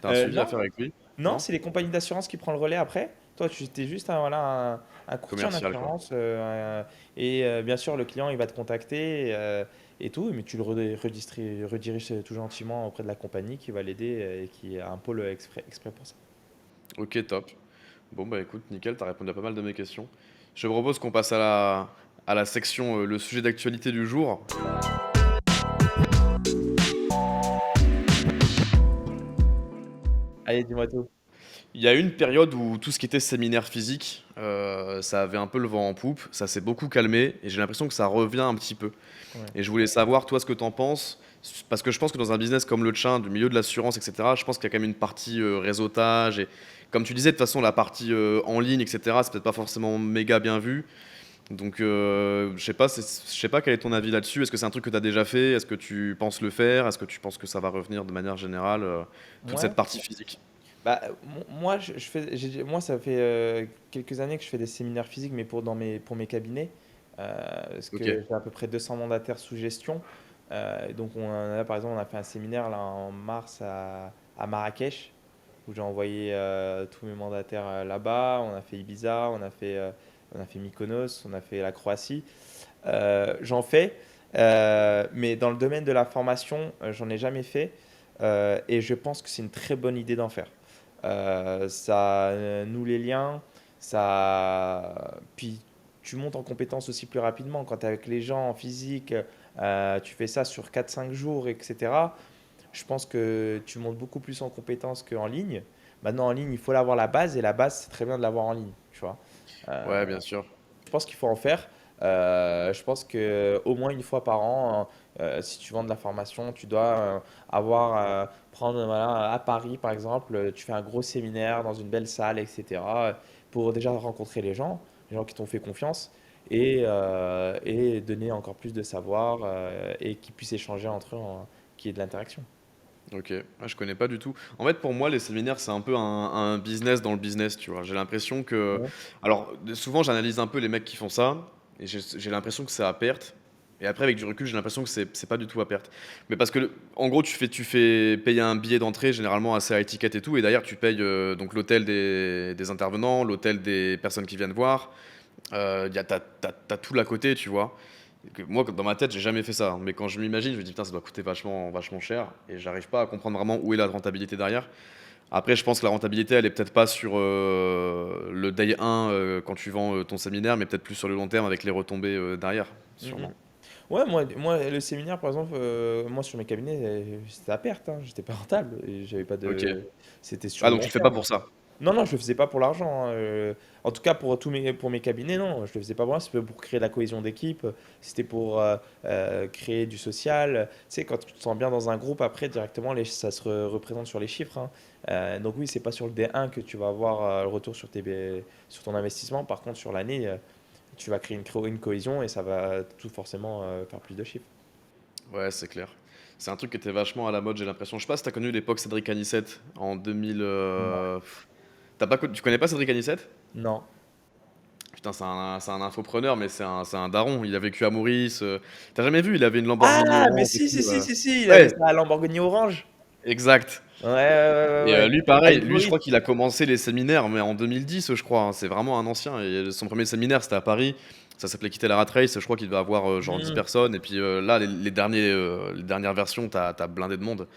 T'as un suivi à Non, faire avec lui? non, Non? c'est les compagnies d'assurance qui prennent le relais après. Toi, tu es juste voilà, un courtier en Commercial, quoi. assurance. Et bien sûr, le client, il va te contacter, et tout, mais tu le rediriges tout gentiment auprès de la compagnie qui va l'aider, et qui a un pôle exprès pour ça. Ok, top. Bon, bah écoute, nickel, t'as répondu à pas mal de mes questions. Je propose qu'on passe à la section le sujet d'actualité du jour. Allez, dis-moi tout. Il y a eu une période où tout ce qui était séminaire physique, ça avait un peu le vent en poupe, ça s'est beaucoup calmé et j'ai l'impression que ça revient un petit peu. Ouais. Et je voulais savoir, toi, ce que tu en penses, parce que je pense que dans un business comme le tien, du milieu de l'assurance, etc., je pense qu'il y a quand même une partie réseautage. Et comme tu disais, de toute façon, la partie en ligne, etc., c'est peut-être pas forcément méga bien vu. Donc, je sais pas quel est ton avis là-dessus. Est-ce que c'est un truc que tu as déjà fait? Est-ce que tu penses le faire? Est-ce que tu penses que ça va revenir de manière générale, toute Ouais. cette partie physique? Bah, moi, moi, ça fait quelques années que je fais des séminaires physiques, mais pour mes cabinets. Parce Ok, que j'ai à peu près 200 mandataires sous gestion. Donc, par exemple, on a fait un séminaire là, en mars à Marrakech, où j'ai envoyé tous mes mandataires là-bas. On a fait Ibiza, on a fait Mykonos, on a fait la Croatie. J'en fais, mais dans le domaine de la formation, j'en ai jamais fait. Et je pense que c'est une très bonne idée d'en faire. Ça noue les liens, puis tu montes en compétence aussi plus rapidement. Quand tu es avec les gens en physique, tu fais ça sur 4 5 jours, etc. Je pense que tu montes beaucoup plus en compétence qu'en ligne. Maintenant, en ligne, il faut avoir la base, et la base, c'est très bien de l'avoir en ligne, tu vois. Euh, ouais, bien sûr. je pense qu'il faut en faire. Je pense que au moins une fois par an, si tu vends de la formation, tu dois prendre, voilà, à Paris par exemple, tu fais un gros séminaire dans une belle salle, etc. Pour déjà rencontrer les gens qui t'ont fait confiance, et donner encore plus de savoir, et qu'ils puissent échanger entre eux, qu'il y ait de l'interaction. Ok, ah, je connais pas du tout. En fait, pour moi, les séminaires, c'est un peu un business dans le business, tu vois. J'ai l'impression que... Ouais. Alors, souvent, j'analyse un peu les mecs qui font ça, et j'ai l'impression que c'est à perte. Et après, avec du recul, j'ai l'impression que c'est pas du tout à perte. Mais parce que, en gros, tu fais payer un billet d'entrée, généralement assez high ticket et tout, et derrière, tu payes donc l'hôtel des intervenants, l'hôtel des personnes qui viennent voir. T'as tout à côté, tu vois. Moi, dans ma tête, j'ai jamais fait ça, hein. Mais quand je m'imagine, je me dis, putain, ça doit coûter vachement, vachement cher. Et j'arrive pas à comprendre vraiment où est la rentabilité derrière. Après, je pense que la rentabilité, elle est peut-être pas sur le day 1 quand tu vends ton séminaire, mais peut-être plus sur le long terme avec les retombées derrière, Mhm. sûrement. Ouais, moi, le séminaire, par exemple, moi sur mes cabinets, c'était à perte, hein. J'étais pas rentable, et j'avais pas Ok. c'était sur Ah, le donc long tu le fais pas terme. pour ça. Non, non, je le faisais pas pour l'argent, hein. En tout cas, pour mes cabinets, non, je le faisais pas pour moi. C'était pour créer la cohésion d'équipe, c'était pour créer du social. Tu sais, quand tu te sens bien dans un groupe, après, directement, ça se représente sur les chiffres, hein. Donc oui, c'est pas sur le D1 que tu vas avoir le retour sur ton investissement. Par contre, sur l'année, tu vas créer une cohésion, et ça va tout forcément faire plus de chiffres. Ouais, c'est clair. C'est un truc qui était vachement à la mode, j'ai l'impression. Je sais pas si t'as connu l'époque Cédric Anissette en 2000. Non. Tu connais pas Cédric Anissette? Non. Putain, c'est un infopreneur, mais c'est un daron. Il a vécu à Maurice. T'as jamais vu? Il avait une Lamborghini Ah, mais orange et si, si, tout. si, si, si, il avait Ouais, sa Lamborghini orange. exact. Ouais, ouais, ouais, ouais, Et ouais. lui, pareil. Avec Lui, je Boris. crois qu'il a commencé les séminaires, mais en 2010, je crois, hein. C'est vraiment un ancien. Et son premier séminaire, c'était à Paris. Ça s'appelait Quitter la Rat Race. Je crois qu'il devait avoir genre 10 Hmm. personnes. Et puis là, les dernières versions, t'as blindé de monde.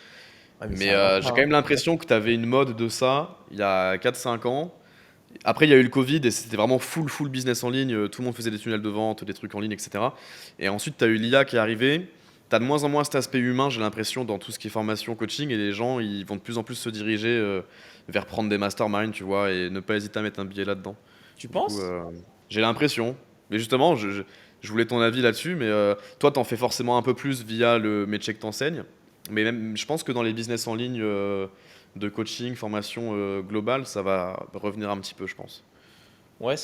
Ouais, mais c'est Mais un ancien, j'ai quand hein. même l'impression que t'avais une mode de ça il y a 4 5 ans. Après, il y a eu le Covid et c'était vraiment full business en ligne. Tout le monde faisait des tunnels de vente, des trucs en ligne, etc. Et ensuite, tu as eu l'IA qui est arrivée. Tu as de moins en moins cet aspect humain, j'ai l'impression, dans tout ce qui est formation, coaching. Et les gens, ils vont de plus en plus se diriger vers prendre des masterminds, tu vois, et ne pas hésiter à mettre un billet là-dedans. Tu Du coup, penses? j'ai l'impression. Mais justement, je voulais ton avis là-dessus. Mais toi, t'en fais forcément un peu plus via le métier que t'enseignes. Mais même, je pense que dans les business en ligne, de coaching, formation globale, ça va revenir un petit peu, je pense. Ouais,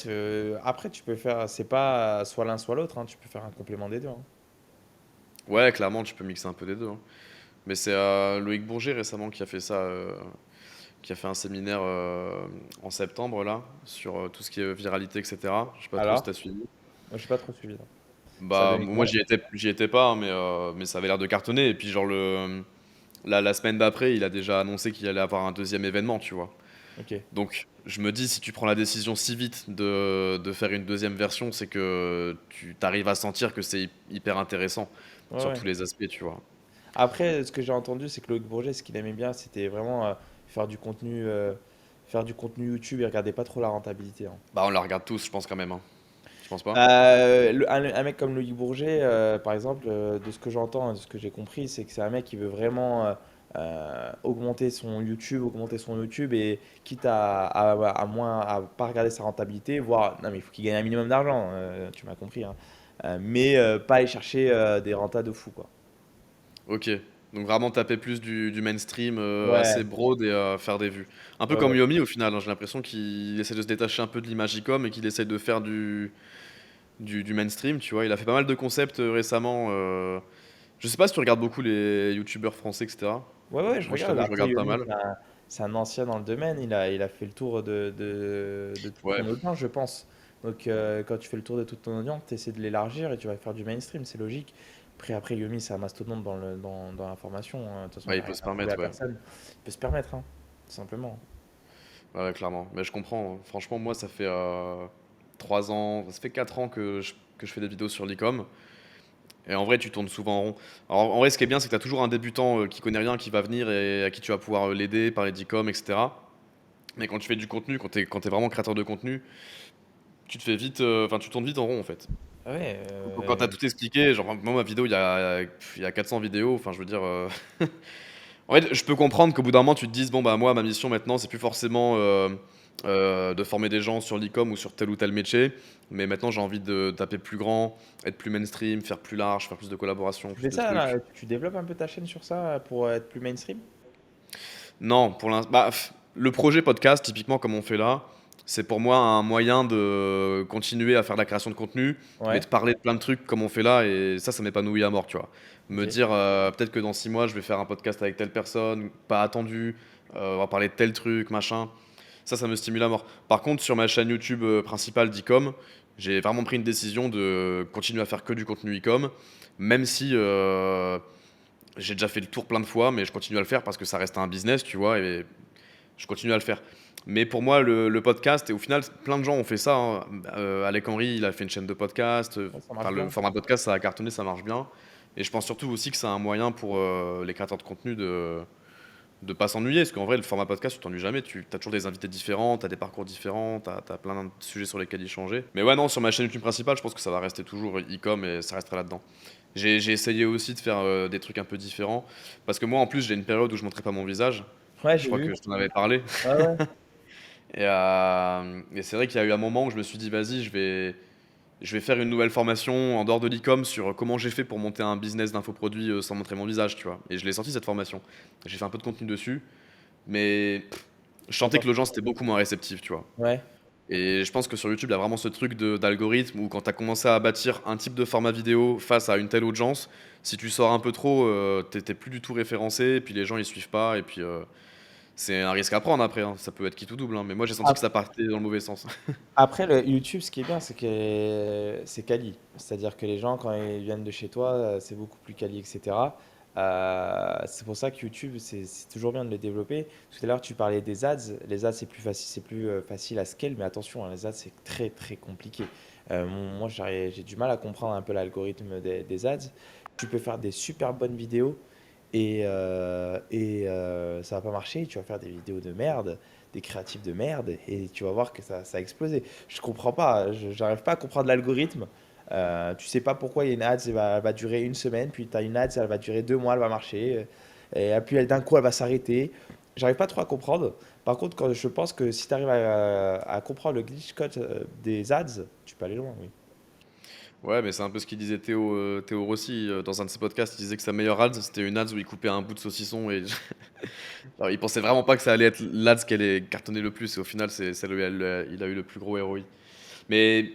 après, tu peux faire, c'est pas soit l'un soit l'autre, hein, tu peux faire un complément des deux, hein. Ouais, clairement, tu peux mixer un peu des deux, hein. Mais c'est Loïc Bourget récemment qui a fait ça, qui a fait un séminaire en septembre là, sur tout ce qui est viralité, etc. Je sais pas trop si Alors, t'as suivi. moi, j'ai pas trop suivi, là. Ça a Bah, donné moi, quoi? j'y étais pas, hein, mais ça avait l'air de cartonner. Et puis, genre, la semaine d'après, il a déjà annoncé qu'il allait avoir un deuxième événement, tu vois. Ok. Donc, je me dis, si tu prends la décision si vite de faire une deuxième version, c'est que tu t'arrives à sentir que c'est hyper intéressant Ouais, sur ouais. tous les aspects, tu vois. Après, ce que j'ai entendu, c'est que Loïc Bourget, ce qu'il aimait bien, c'était vraiment faire faire du contenu YouTube et regarder pas trop la rentabilité, hein. Bah, on la regarde tous, je pense quand même, hein. Tu penses pas? Un mec comme Loïc Bourget, par exemple, de ce que j'entends, de ce que j'ai compris, c'est que c'est un mec qui veut vraiment augmenter son YouTube et quitte à pas regarder sa rentabilité, voire, non mais il faut qu'il gagne un minimum d'argent, tu m'as compris, hein. Mais pas aller chercher des rentas de fou, quoi. Ok. Donc, vraiment taper plus du mainstream assez Ouais, broad et faire des vues. Un peu ouais, comme ouais. Yomi au final, hein. J'ai l'impression qu'il essaie de se détacher un peu de l'image e-com et qu'il essaie de faire du mainstream, tu vois. Il a fait pas mal de concepts récemment. Je sais pas si tu regardes beaucoup les youtubeurs français, etc. Ouais, ouais, je Moi, je regarde. t'avoue, je Après, regarde pas Yomi, mal. c'est un ancien dans le domaine. Il a fait le tour de toute Ouais, son audience, je pense. Donc, quand tu fais le tour de toute ton audience, tu essaies de l'élargir et tu vas faire du mainstream, c'est logique. Après, Yomi, c'est un mastodonte dans l'information, hein. De toute façon, ouais, il il n'a peut rien se à prouver à permettre, ouais. personne. Il peut se permettre, hein, tout simplement. Ouais, ouais, clairement. Mais je comprends, hein. Franchement, moi, ça fait 3 ans, ça fait 4 ans que je fais des vidéos sur l'e-com. Et en vrai, tu tournes souvent en rond. Alors, en vrai, ce qui est bien, c'est que tu as toujours un débutant qui connaît rien, qui va venir et à qui tu vas pouvoir l'aider, parler d'e-com, etc. Mais quand tu fais du contenu, quand t'es vraiment créateur de contenu, tu te fais vite, enfin, tu tournes vite en rond, en fait. Ah ouais, Quand t'as tout expliqué, genre, moi, ma vidéo, il y a 400 vidéos, enfin, je veux dire, en fait, je peux comprendre qu'au bout d'un moment, tu te dises, bon, bah, moi, ma mission maintenant, c'est plus forcément de former des gens sur l'e-com ou sur tel ou tel métier, mais maintenant, j'ai envie de taper plus grand, être plus mainstream, faire plus large, faire plus de collaborations, tu plus fais de ça, là, trucs. tu développes un peu ta chaîne sur ça pour être plus mainstream? Non, pour l'instant, bah, le projet podcast, typiquement, comme on fait là, c'est pour moi un moyen de continuer à faire de la création de contenu, mais Ouais, de parler de plein de trucs comme on fait là, et ça m'épanouit à mort, tu vois. Me ok. dire, peut-être que dans 6 mois, je vais faire un podcast avec telle personne, pas attendu, on va parler de tel truc, machin. Ça me stimule à mort. Par contre, sur ma chaîne YouTube principale d'e-com, j'ai vraiment pris une décision de continuer à faire que du contenu e-com, même si j'ai déjà fait le tour plein de fois, mais je continue à le faire parce que ça reste un business, tu vois, et je continue à le faire. Mais pour moi, le podcast, et au final, plein de gens ont fait ça, hein. Alec Henry, il a fait une chaîne de podcast. Ouais, ça marche Enfin, le bien. format podcast, ça a cartonné, ça marche bien. Et je pense surtout aussi que c'est un moyen pour les créateurs de contenu de pas s'ennuyer. Parce qu'en vrai, le format podcast, tu t'ennuies jamais. Tu as toujours des invités différents, tu as des parcours différents, tu as plein de sujets sur lesquels échanger. Mais ouais, non, sur ma chaîne YouTube principale, je pense que ça va rester toujours e-com et ça restera là-dedans. J'ai essayé aussi de faire des trucs un peu différents. Parce que moi, en plus, j'ai une période où je montrais pas mon visage. Ouais, Je j'ai crois vu. que je t'en avais parlé. Ouais, ouais. Et c'est vrai qu'il y a eu un moment où je me suis dit, vas-y, je vais faire une nouvelle formation en dehors de l'e-com sur comment j'ai fait pour monter un business d'infoproduits sans montrer mon visage, tu vois. Et je l'ai sorti cette formation. J'ai fait un peu de contenu dessus, mais je Ça sentais que passe. l'audience était beaucoup moins réceptive, tu vois. Ouais. Et je pense que sur YouTube, il y a vraiment ce truc d'algorithme où quand tu as commencé à bâtir un type de format vidéo face à une telle audience, si tu sors un peu trop, t'es plus du tout référencé, et puis les gens ils suivent pas, et puis c'est un risque à prendre après, hein. Ça peut être qui tout double, hein. Mais moi j'ai senti que ça partait dans le mauvais sens. Après, le YouTube, ce qui est bien, c'est que c'est quali. C'est-à-dire que les gens, quand ils viennent de chez toi, c'est beaucoup plus quali, etc. C'est pour ça que YouTube, c'est toujours bien de le développer. Tout à l'heure, tu parlais des ads. Les ads, c'est plus facile à scale, mais attention, hein, les ads, c'est très, très compliqué. Moi, j'ai du mal à comprendre un peu l'algorithme des ads. Tu peux faire des super bonnes vidéos ça va pas marcher. Tu vas faire des vidéos de merde, des créatifs de merde, et tu vas voir que ça a explosé. Je comprends pas, j'arrive pas à comprendre l'algorithme. Tu sais pas pourquoi il y a une ads, elle va durer une semaine, puis tu as une ads, elle va durer 2 mois, elle va marcher, et puis d'un coup elle va s'arrêter. J'arrive pas trop à comprendre. Par contre, je pense que si tu arrives à comprendre le glitch code des ads, tu peux aller loin, oui. Ouais, mais c'est un peu ce qu'il disait Théo Rossi dans un de ses podcasts. Il disait que sa meilleure ads, c'était une ads où il coupait un bout de saucisson et genre, il pensait vraiment pas que ça allait être l'ads qui allait cartonner le plus. Et au final, il a eu le plus gros ROI. Mais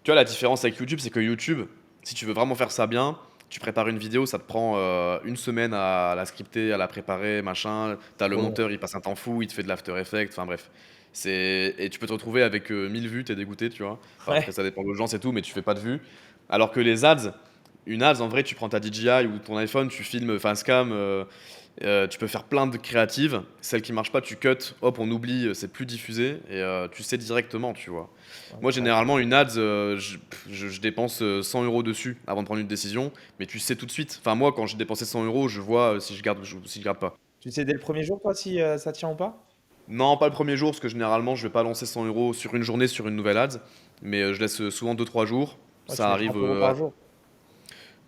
tu vois, la différence avec YouTube, c'est que YouTube, si tu veux vraiment faire ça bien, tu prépares une vidéo, ça te prend une semaine à la scripter, à la préparer, machin. T'as le Trop long. monteur, il passe un temps fou, il te fait de l'After Effects, enfin bref. Et tu peux te retrouver avec 1000 vues, t'es dégoûté, tu vois. Enfin, après, Ouais. ça dépend de l'audience et tout, mais tu fais pas de vues. Alors que les ads, une ads, en vrai, tu prends ta DJI ou ton iPhone, tu filmes face cam, tu peux faire plein de créatives. Celles qui marchent pas, tu cut, hop, on oublie, c'est plus diffusé et tu sais directement, tu vois. Moi, Ouais. généralement, une ads, je dépense 100 euros dessus avant de prendre une décision, mais tu sais tout de suite. Enfin, moi, quand j'ai dépensé 100 euros, je vois si je garde ou si je garde pas. Tu sais dès le premier jour, toi, si ça tient ou pas? Non, pas le premier jour, parce que généralement, je vais pas lancer 100 euros sur une journée sur une nouvelle ads, mais je laisse souvent 2 3 jours. Ouais, tu Ça mets arrive, 30 € par jour.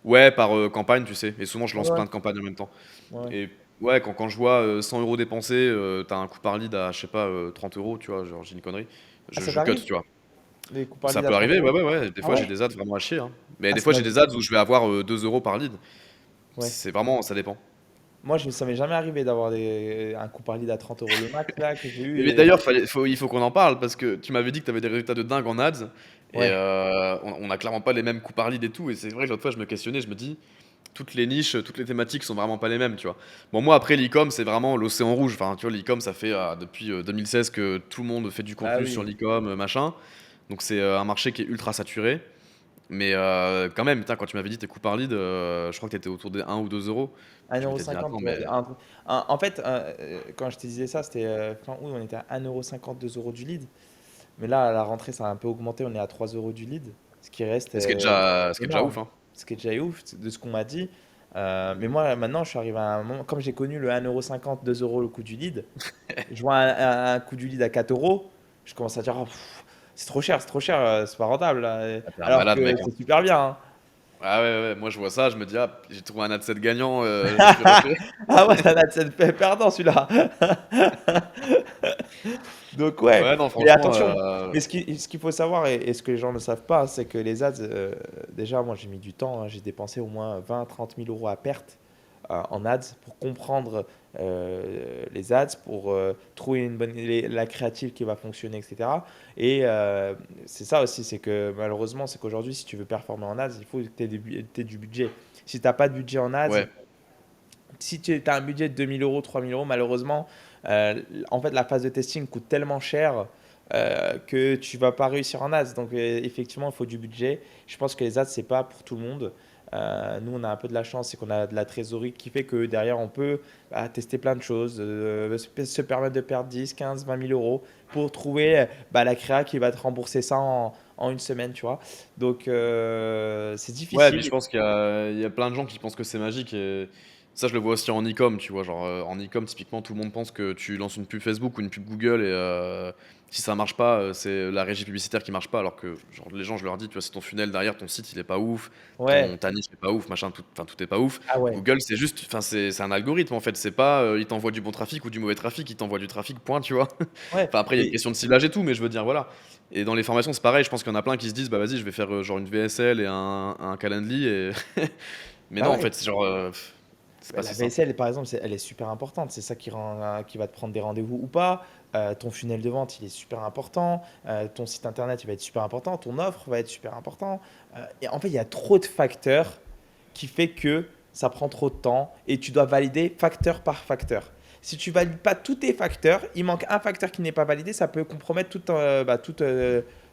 ouais, par campagne, tu sais. Et souvent, je lance Ouais, plein de campagnes en même temps. ouais. Et ouais, quand je vois 100 euros dépensés, t'as un coût par lead à, je sais pas, 30 euros, tu vois, genre j'ai une connerie. Ah, ça Je cut, t'arrive? tu vois. Les coupes par Ça lead à peut 30 arriver, ouais, euros ouais, ouais. Des Ah fois, j'ai ouais? des ads vraiment à chier, hein. Mais Ah, des ça fois, m'est j'ai des ads où je vais avoir 2 euros par lead. ouais. C'est vraiment, ça dépend. Moi, ça m'est jamais arrivé d'avoir un coup par lead à 30 €. Le max là que j'ai eu, Mais d'ailleurs, il faut qu'on en parle parce que tu m'avais dit que tu avais des résultats de dingue en ads et ouais. on a clairement pas les mêmes coûts par lead et tout. Et c'est vrai que l'autre fois, je me questionnais, je me dis, toutes les niches, toutes les thématiques sont vraiment pas les mêmes, tu vois. Bon, moi, après, l'e-com, c'est vraiment l'océan rouge. Enfin, tu vois, l'e-com, ça fait depuis 2016 que tout le monde fait du Bah contenu sur oui. l'e-com, machin. Donc, c'est un marché qui est ultra saturé. Mais quand même, putain, quand tu m'avais dit tes coûts par lead, je crois que tu étais autour des 1 ou 2 euros. Je m'étais dit, 1,50 attends, €, mais. en fait, quand je te disais ça, c'était fin août, on était à 1,50 €, 2 € du lead. Mais là, à la rentrée, ça a un peu augmenté, on est à 3 € du lead, ce qui reste Ce qui est déjà ouf, énorme. hein. Ce qui est déjà ouf de ce qu'on m'a dit. Mais moi, maintenant, je suis arrivé à un moment, comme j'ai connu le 1,50 €, 2 € le coût du lead, je vois un coût du lead à 4 euros, je commence à dire, oh, c'est trop cher, c'est pas rentable là. Ah, t'es un Alors malade, que mec, hein. c'est super bien, hein. Ah ouais, ouais, moi je vois ça, je me dis, ah, j'ai trouvé un ad-set gagnant, j'ai pu repérer. Ah ouais, ça a fait perdant celui-là. Donc ouais, Ouais, non, mais franchement, attention, mais ce qu'il faut savoir et ce que les gens ne savent pas, c'est que les ads, déjà moi j'ai mis du temps, hein, j'ai dépensé au moins 20 000 à 30 000 € à perte en ads pour comprendre les ads, pour trouver la créative qui va fonctionner, etc. Et c'est ça aussi, c'est que malheureusement, c'est qu'aujourd'hui, si tu veux performer en ads, il faut que tu aies du budget. Si tu n'as pas de budget en ads, ouais. si tu as un budget de 2 000 €, 3 000 €, malheureusement, euh, en fait, la phase de testing coûte tellement cher que tu vas pas réussir en ads. Donc, effectivement, il faut du budget. Je pense que les ads, c'est pas pour tout le monde. Nous, on a un peu de la chance, c'est qu'on a de la trésorerie qui fait que derrière, on peut tester plein de choses, se permettre de perdre 10, 15, 20 000 € pour trouver la créa qui va te rembourser ça en une semaine, tu vois. Donc, c'est Ouais, puis difficile. je pense il y a plein de gens qui pensent que c'est magique et ça, je le vois aussi en e-com, tu vois. Genre, en e-com, typiquement, tout le monde pense que tu lances une pub Facebook ou une pub Google et si ça marche pas, c'est la régie publicitaire qui marche pas. Alors que, genre, les gens, je leur dis, tu vois, si ton funnel derrière ton site, il est pas ouf, Ouais. ta niche est pas ouf, machin, tout, enfin, tout est pas ouf. Ah ouais. Google, c'est juste, enfin, c'est un algorithme en fait. C'est pas, il t'envoie du bon trafic ou du mauvais trafic, il t'envoie du trafic, point, tu vois. Ouais. Enfin, après, il y a une Et question de ciblage et tout, mais je veux dire, voilà. Et dans les formations, c'est pareil. Je pense qu'il y en a plein qui se disent, bah vas-y, je vais faire genre une VSL et un Calendly. Et mais bah non, en ouais. fait, c'est genre, c'est Bah, pas la si simple. VSL, par exemple, elle est super importante. C'est ça qui va te prendre des rendez-vous ou pas. Ton funnel de vente, il est super important. Ton site internet, il va être super important. Ton offre va être super important. Et en fait, il y a trop de facteurs qui fait que ça prend trop de temps et tu dois valider facteur par facteur. Si tu valides pas tous tes facteurs, il manque un facteur qui n'est pas validé, ça peut compromettre toute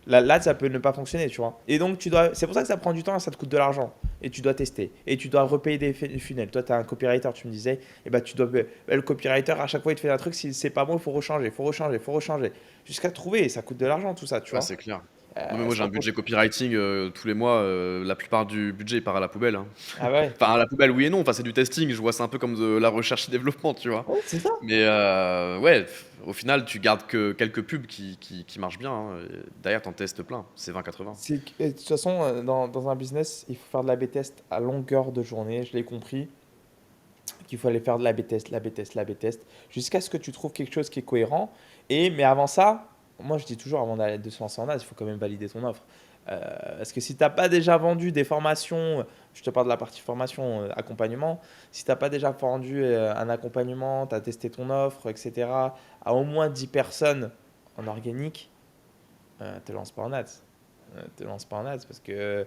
là, ça peut ne pas fonctionner, tu vois. Et donc, c'est pour ça que ça prend du temps et ça te coûte de l'argent. Et tu dois tester. Et tu dois repayer des funnels. Toi, tu as un copywriter, tu me disais, et bah, le copywriter, à chaque fois, il te fait un truc, si c'est pas bon, il faut rechanger, il faut rechanger, il faut rechanger. Jusqu'à trouver, et ça coûte de l'argent, tout ça, tu Ouais, vois. c'est clair. Non, mais moi, j'ai Ça un coûte. budget copywriting tous les mois. La plupart du budget, il part à la poubelle, hein. Ah ouais, Enfin, à la poubelle, oui et non. Enfin, c'est du testing. Je vois ça un peu comme de la recherche et développement, tu vois. ouais, c'est ça. Mais ouais, au final, tu gardes que quelques pubs qui marchent bien, hein. Et derrière, t'en testes plein. C'est 20-80. De toute façon, dans un business, il faut faire de la B-test à longueur de journée. Je l'ai compris qu'il faut aller faire de la B-test, la B-test, la B-test, jusqu'à ce que tu trouves quelque chose qui est cohérent. Mais avant ça, moi je dis toujours avant de se lancer en ads, il faut quand même valider ton offre. Parce que si tu n'as pas déjà vendu des formations, je te parle de la partie formation, accompagnement, si tu n'as pas déjà vendu un accompagnement, tu as testé ton offre, etc., à au moins 10 personnes en organique, te lance pas en ads. Te lance pas en ads parce que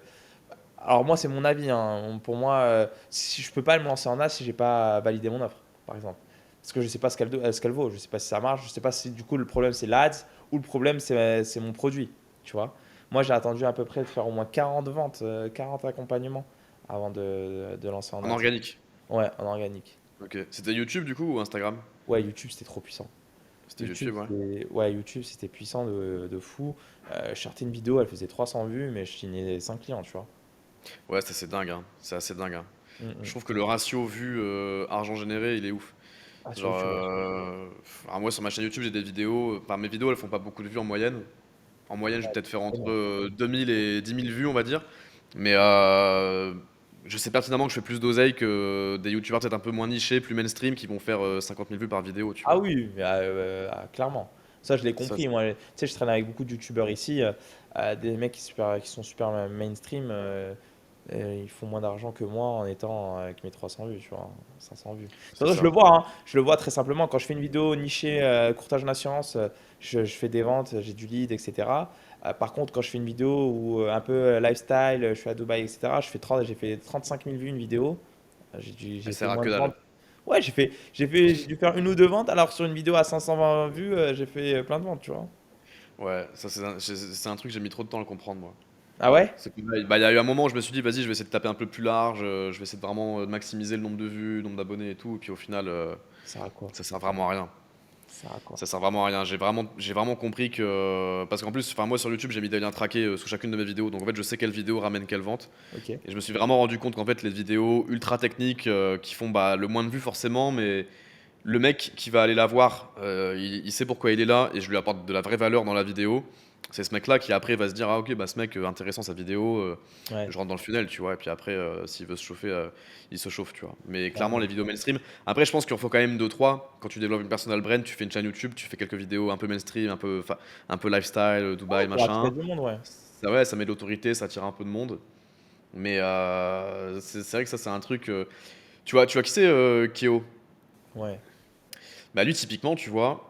alors moi, c'est mon avis, hein. Pour moi, si je peux pas me lancer en as si j'ai pas validé mon offre, par exemple. Parce que je sais pas ce qu'elle vaut, je sais pas si ça marche, je sais pas si du coup le problème c'est l'ADS ou le problème c'est mon produit, tu vois. Moi, j'ai attendu à peu près de faire au moins 40 ventes, 40 accompagnements avant de lancer en En ads. organique. Ouais, en organique. Ok. C'était YouTube du coup ou Instagram? Ouais, YouTube, c'était trop puissant. C'était YouTube, ouais. YouTube, c'était puissant de fou. Je sortais une vidéo, elle faisait 300 vues, mais je signais 5 clients, tu vois. Ouais, c'est assez dingue, hein. C'est assez dingue, hein. Mm, Je mm. trouve que le ratio vu argent généré, il est ouf. Ah, sur Genre, YouTube, ouais. alors moi sur ma chaîne YouTube, j'ai des vidéos. Enfin, mes vidéos, elles font pas beaucoup de vues en moyenne. En moyenne, je vais peut-être faire entre Ouais. 2000 et 10 000 vues, on va dire. Mais je sais pertinemment que je fais plus d'oseille que des youtubeurs peut-être un peu moins nichés, plus mainstream, qui vont faire 50 000 vues par vidéo, tu Ah vois. oui, clairement. Ça, je l'ai Ça, compris. Moi, tu sais, je traîne avec beaucoup de youtubeurs ici, des mecs qui sont super mainstream. Ils font moins d'argent que moi en étant avec mes 300 vues, tu vois, 500 vues. De toute c'est façon, je le ça. vois, hein. Je le vois très simplement. Quand je fais une vidéo nichée, courtage en assurance, je fais des ventes, j'ai du lead, etc. Par contre, quand je fais une vidéo où un peu lifestyle, je suis à Dubaï, etc., j'ai fait 35 000 vues une vidéo. Elle J'ai fait sert à moins que de dalle. ventes. Ouais, j'ai dû faire une ou deux ventes, alors sur une vidéo à 520 vues, j'ai fait plein de ventes, tu vois. Ouais, ça c'est un truc que j'ai mis trop de temps à le comprendre, moi. Ah ouais? C'est que, bah, il y a eu un moment où je me suis dit, vas-y, je vais essayer de taper un peu plus large, je vais essayer de vraiment maximiser le nombre de vues, le nombre d'abonnés et tout. Et puis au final, Ça sert à quoi? ça sert vraiment à rien. Ça sert à quoi? Ça sert vraiment à rien. J'ai vraiment compris que. Parce qu'en plus, enfin, moi sur YouTube, j'ai mis des liens traqués sous chacune de mes vidéos. Donc en fait, je sais quelle vidéo ramène quelle vente. Ok. Et je me suis vraiment rendu compte qu'en fait, les vidéos ultra techniques qui font bah, le moins de vues forcément, mais le mec qui va aller la voir, il sait pourquoi il est là et je lui apporte de la vraie valeur dans la vidéo. C'est ce mec-là qui après va se dire ah ok bah ce mec intéressant sa vidéo, Ouais. je rentre dans le funnel tu vois et puis après s'il veut se chauffer il se chauffe tu vois. Mais clairement Clairement. les vidéos mainstream. Après je pense qu'il en faut quand même deux trois. Quand tu développes une personal brand, tu fais une chaîne YouTube, tu fais quelques vidéos un peu mainstream, un peu lifestyle, Ouais, Dubaï pour attirer machin. du monde, ouais. Ça ouais ça met de l'autorité, ça attire un peu de monde. Mais c'est vrai que ça c'est un truc. Tu vois qui c'est Keo? Ouais. Bah lui typiquement tu vois.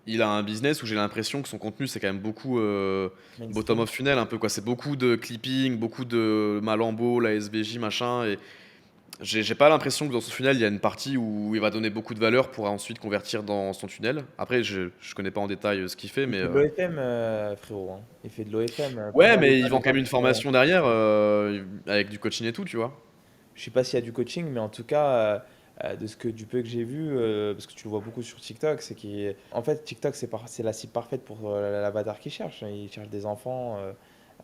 Il a un business où j'ai l'impression que son contenu c'est quand même beaucoup bottom Mainstream. of funnel un peu quoi. C'est beaucoup de clipping, beaucoup de Malambo, la SBJ machin et j'ai pas l'impression que dans son funnel il y a une partie où il va donner beaucoup de valeur pour ensuite convertir dans son tunnel. Après je connais pas en détail ce qu'il fait Il mais fait de l'OFM, frérot, hein. Il fait de l'OFM. Pour ouais moi, mais il les vend quand même gens une qui ont. formation derrière avec du coaching et tout tu vois. Je sais pas s'il y a du coaching, mais en tout cas, du peu que j'ai vu, parce que tu le vois beaucoup sur TikTok, en fait, TikTok, c'est la cible parfaite pour l'avatar qu'ils cherchent. Ils cherchent des enfants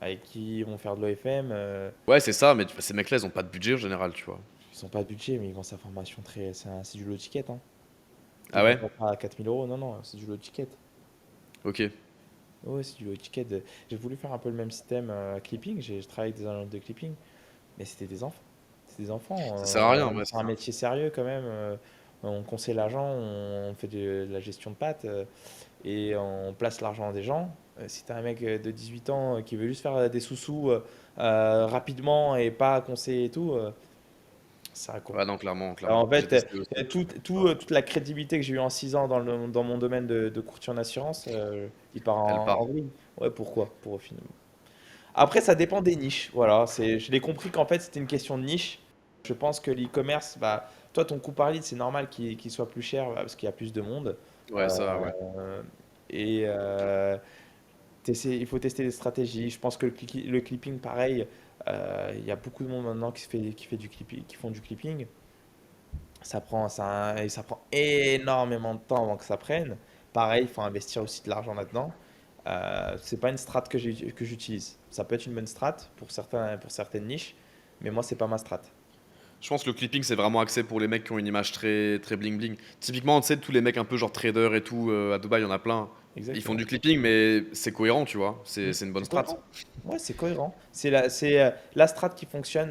avec qui ils vont faire de l'OFM. Ouais c'est ça mais ces mecs là ils ont pas de budget en général tu vois. Ils n'ont pas de budget, mais ils vendent sa formation très. C'est du low ticket, hein. Ah Ils ouais? vendent pas à 4 000 euros. Non, non, c'est du low ticket. Ok. Ouais, c'est du low ticket. J'ai voulu faire un peu le même système à Clipping. Je travaille avec des agences de Clipping, mais c'était des enfants. C'est des enfants. Ça sert à rien ouais C'est c'est un ça. métier sérieux quand même. On conseille l'argent, on fait de la gestion de pattes et on place l'argent des gens. Si tu as un mec de 18 ans qui veut juste faire des sous-sous rapidement et pas conseiller et tout, ça quoi. Ouais non clairement Alors, clairement. en J'ai fait, testé aussi. toute la crédibilité que j'ai eue en 6 ans dans mon domaine de courtier en assurance, il part Elle part. en vrille. Ouais, pourquoi? Pour au final. Après, ça dépend des niches. Voilà, je l'ai compris qu'en fait, c'était une question de niche. Je pense que l'e-commerce, bah, toi, ton coût par lead, c'est normal qu'il soit plus cher bah, parce qu'il y a plus de monde. Ouais ça ouais. Euh, et il faut tester des stratégies. Je pense que le clipping, pareil, il y a beaucoup de monde maintenant qui fait du clipping, qui font du clipping. Ça prend énormément de temps avant que ça prenne. Pareil, il faut investir aussi de l'argent là-dedans. C'est pas une strat que j'utilise. Ça peut être une bonne strat pour certaines niches, mais moi, c'est pas ma strat. Je pense que le clipping c'est vraiment axé pour les mecs qui ont une image très très bling bling. Typiquement, tu sais, tous les mecs un peu genre traders et tout, à Dubaï, il y en a plein. Ils font Exactement. du clipping, mais c'est cohérent, tu vois. Mm. C'est une bonne C'est strat. cohérent. Ouais, c'est cohérent. C'est la strat qui fonctionne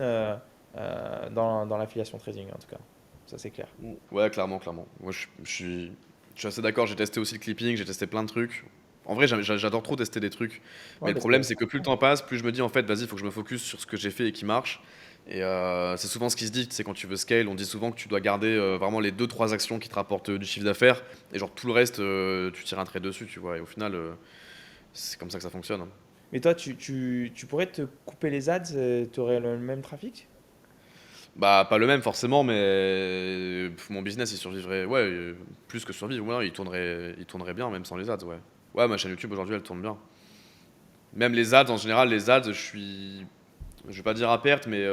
dans l'affiliation trading, en tout cas. Ça, c'est clair. Ouais, clairement, clairement. Moi, je suis assez d'accord. J'ai testé aussi le clipping, j'ai testé plein de trucs. En vrai, j'adore trop tester des trucs. Ouais, Mais le bah, problème, c'est c'est que plus le temps passe, plus je me dis, en fait, vas-y, il faut que je me focus sur ce que j'ai fait et qui marche. Et c'est souvent ce qui se dit, c'est quand tu veux scale, on dit souvent que tu dois garder vraiment les deux trois actions qui te rapportent du chiffre d'affaires. Et genre tout le reste, tu tires un trait dessus, tu vois. Et au final, c'est comme ça que ça fonctionne, hein. Mais toi, tu pourrais te couper les ads, tu aurais le même trafic? Bah, pas le même forcément, mais mon business, il survivrait, ouais, plus que survivre, ouais, il tournerait bien, même sans les ads, ouais. Ouais, ma chaîne YouTube aujourd'hui, elle tourne bien. Même les ads, en général, les ads, je vais pas dire à perte, mais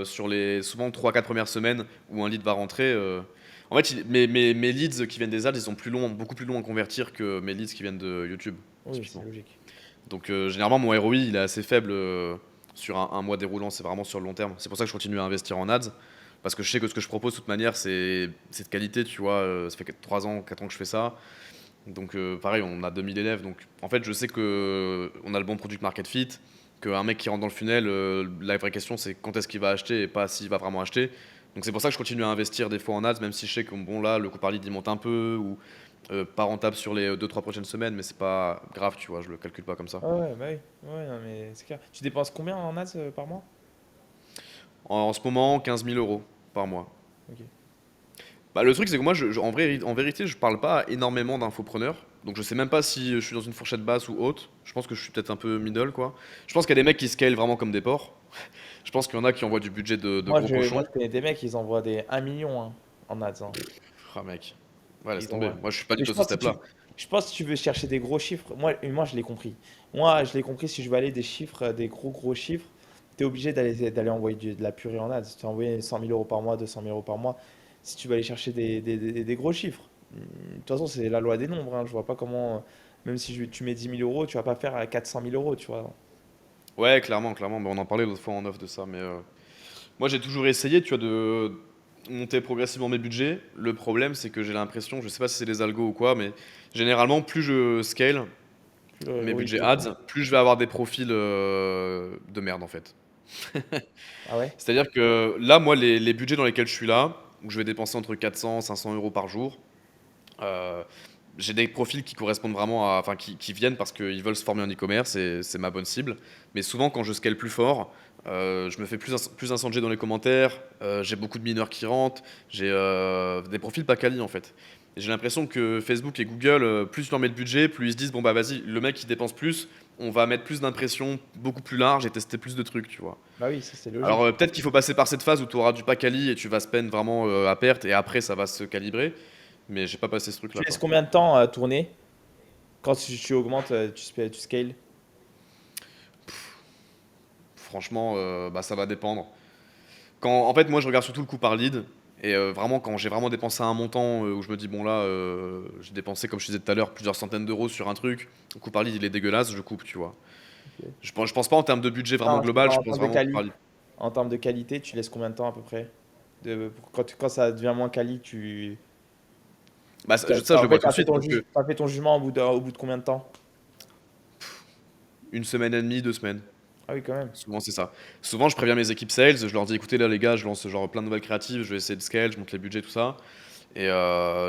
sur les souvent trois quatre premières semaines où un lead va rentrer, en fait, mes leads qui viennent des ads, ils sont plus longs, beaucoup plus longs à convertir que mes leads qui viennent de YouTube, Oui, c'est typiquement. logique. Donc généralement, mon ROI, il est assez faible sur un mois déroulant, c'est vraiment sur le long terme. C'est pour ça que je continue à investir en ads, parce que je sais que ce que je propose, de toute manière, c'est de qualité, tu vois. Ça fait 3 ans, 4 ans que je fais ça. Donc pareil, on a 2000 élèves. Donc en fait, je sais que on a le bon product market fit, qu'un mec qui rentre dans le funnel, la vraie question, c'est quand est-ce qu'il va acheter et pas s'il va vraiment acheter. Donc c'est pour ça que je continue à investir des fois en ads, même si je sais que bon là, le coût par lead, il monte un peu, ou pas rentable sur les deux trois prochaines semaines, mais c'est pas grave, tu vois, je le calcule pas comme ça. Ah ouais, bah oui. Ouais, non, mais c'est clair. Tu dépenses combien en ads par mois? En ce moment, 15 000 euros par mois. Ok. Bah, le truc, c'est que moi, en vrai, en vérité, je parle pas énormément d'infopreneurs. Donc, je sais même pas si je suis dans une fourchette basse ou haute. Je pense que je suis peut-être un peu middle, quoi. Je pense qu'il y a des mecs qui scale vraiment comme des porcs. Je pense qu'il y en a qui envoient du budget de Moi, gros moi, cochons. je connais des mecs, ils envoient des 1 million hein, en ads, hein. Ah, mec. Ouais, laisse Ils tomber. envoient. Moi, je suis pas du Mais tout à ce step-là. je pense que si tu veux chercher des gros chiffres, moi je l'ai compris. Moi, je l'ai compris, si je veux aller des chiffres, des gros chiffres, tu es obligé d'aller envoyer de la purée en ads. Si tu as envoyé 100 000 euros par mois, 200 000 euros par mois, si tu veux aller chercher des gros chiffres. De toute façon, c'est la loi des nombres, hein. Je vois pas comment, même si tu mets 10 000 euros, tu vas pas faire à 400 000 euros, tu vois. Ouais, clairement, clairement. Mais on en parlait l'autre fois en off de ça. Mais moi, j'ai toujours essayé, tu vois, de monter progressivement mes budgets. Le problème, c'est que j'ai l'impression, je sais pas si c'est les algos ou quoi, mais généralement, plus je scale mes Oui, budgets ads, plus je vais avoir des profils de merde, en fait. Ah ouais? C'est-à-dire que là, moi, les budgets dans lesquels je suis là, où je vais dépenser entre 400 et 500 euros par jour, euh, j'ai des profils qui correspondent vraiment à, enfin, qui viennent parce qu'ils veulent se former en e-commerce et c'est ma bonne cible. Mais souvent, quand je scale plus fort, je me fais plus incendier dans les commentaires, j'ai beaucoup de mineurs qui rentrent, j'ai des profils pas quali en fait. Et j'ai l'impression que Facebook et Google, plus tu leur mets de budget, plus ils se disent, bon bah vas-y, le mec qui dépense plus, on va mettre plus d'impressions beaucoup plus larges et tester plus de trucs, tu vois. Bah oui, ça c'est Alors logique. peut-être qu'il faut passer par cette phase où tu auras du pas quali et tu vas spend vraiment à perte et après ça va se calibrer. Mais j'ai pas passé ce Tu truc-là, laisses quoi. combien de temps tourner quand tu augmentes, tu scales? Franchement, bah, ça va dépendre. En fait, moi, je regarde surtout le coût par lead. Et vraiment, quand j'ai vraiment dépensé un montant où je me dis, bon là, j'ai dépensé, comme je disais tout à l'heure, plusieurs centaines d'euros sur un truc, le coût par lead, il est dégueulasse, je coupe, tu vois. Ok. Je pense pas en termes de budget vraiment Non, je te global, parle je en pense termes de vraiment au coût quali. par lead. En termes de qualité, tu laisses combien de temps à peu près? Quand ça devient moins quali, Bah, ça, je le vois tout de suite, parce que t'as fait ton jugement au bout de combien de temps? une semaine et demie, 2 semaines. Ah oui, quand même. Souvent, c'est ça. Souvent, je préviens mes équipes sales, je leur dis, écoutez, là, les gars, je lance genre plein de nouvelles créatives, je vais essayer de scale, je monte les budgets, tout ça. Et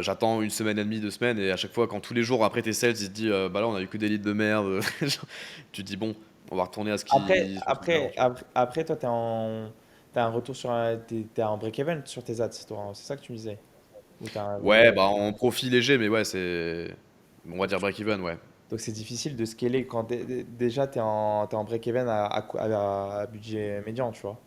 j'attends une semaine et demie, 2 semaines, et à chaque fois, quand tous les jours après tes sales, ils se disent, bah là, on a eu que des leads de merde, genre, tu te dis, bon, on va retourner à ce qui fonctionne bien avant, tu vois. Toi, t'as un retour t'es un break-even sur tes ads, toi, hein. C'est ça que tu me disais. Ou Ouais, bah en profit léger, mais ouais, c'est. On va dire break-even, ouais. donc c'est difficile de scaler quand déjà t'es en break-even à budget médian, tu vois.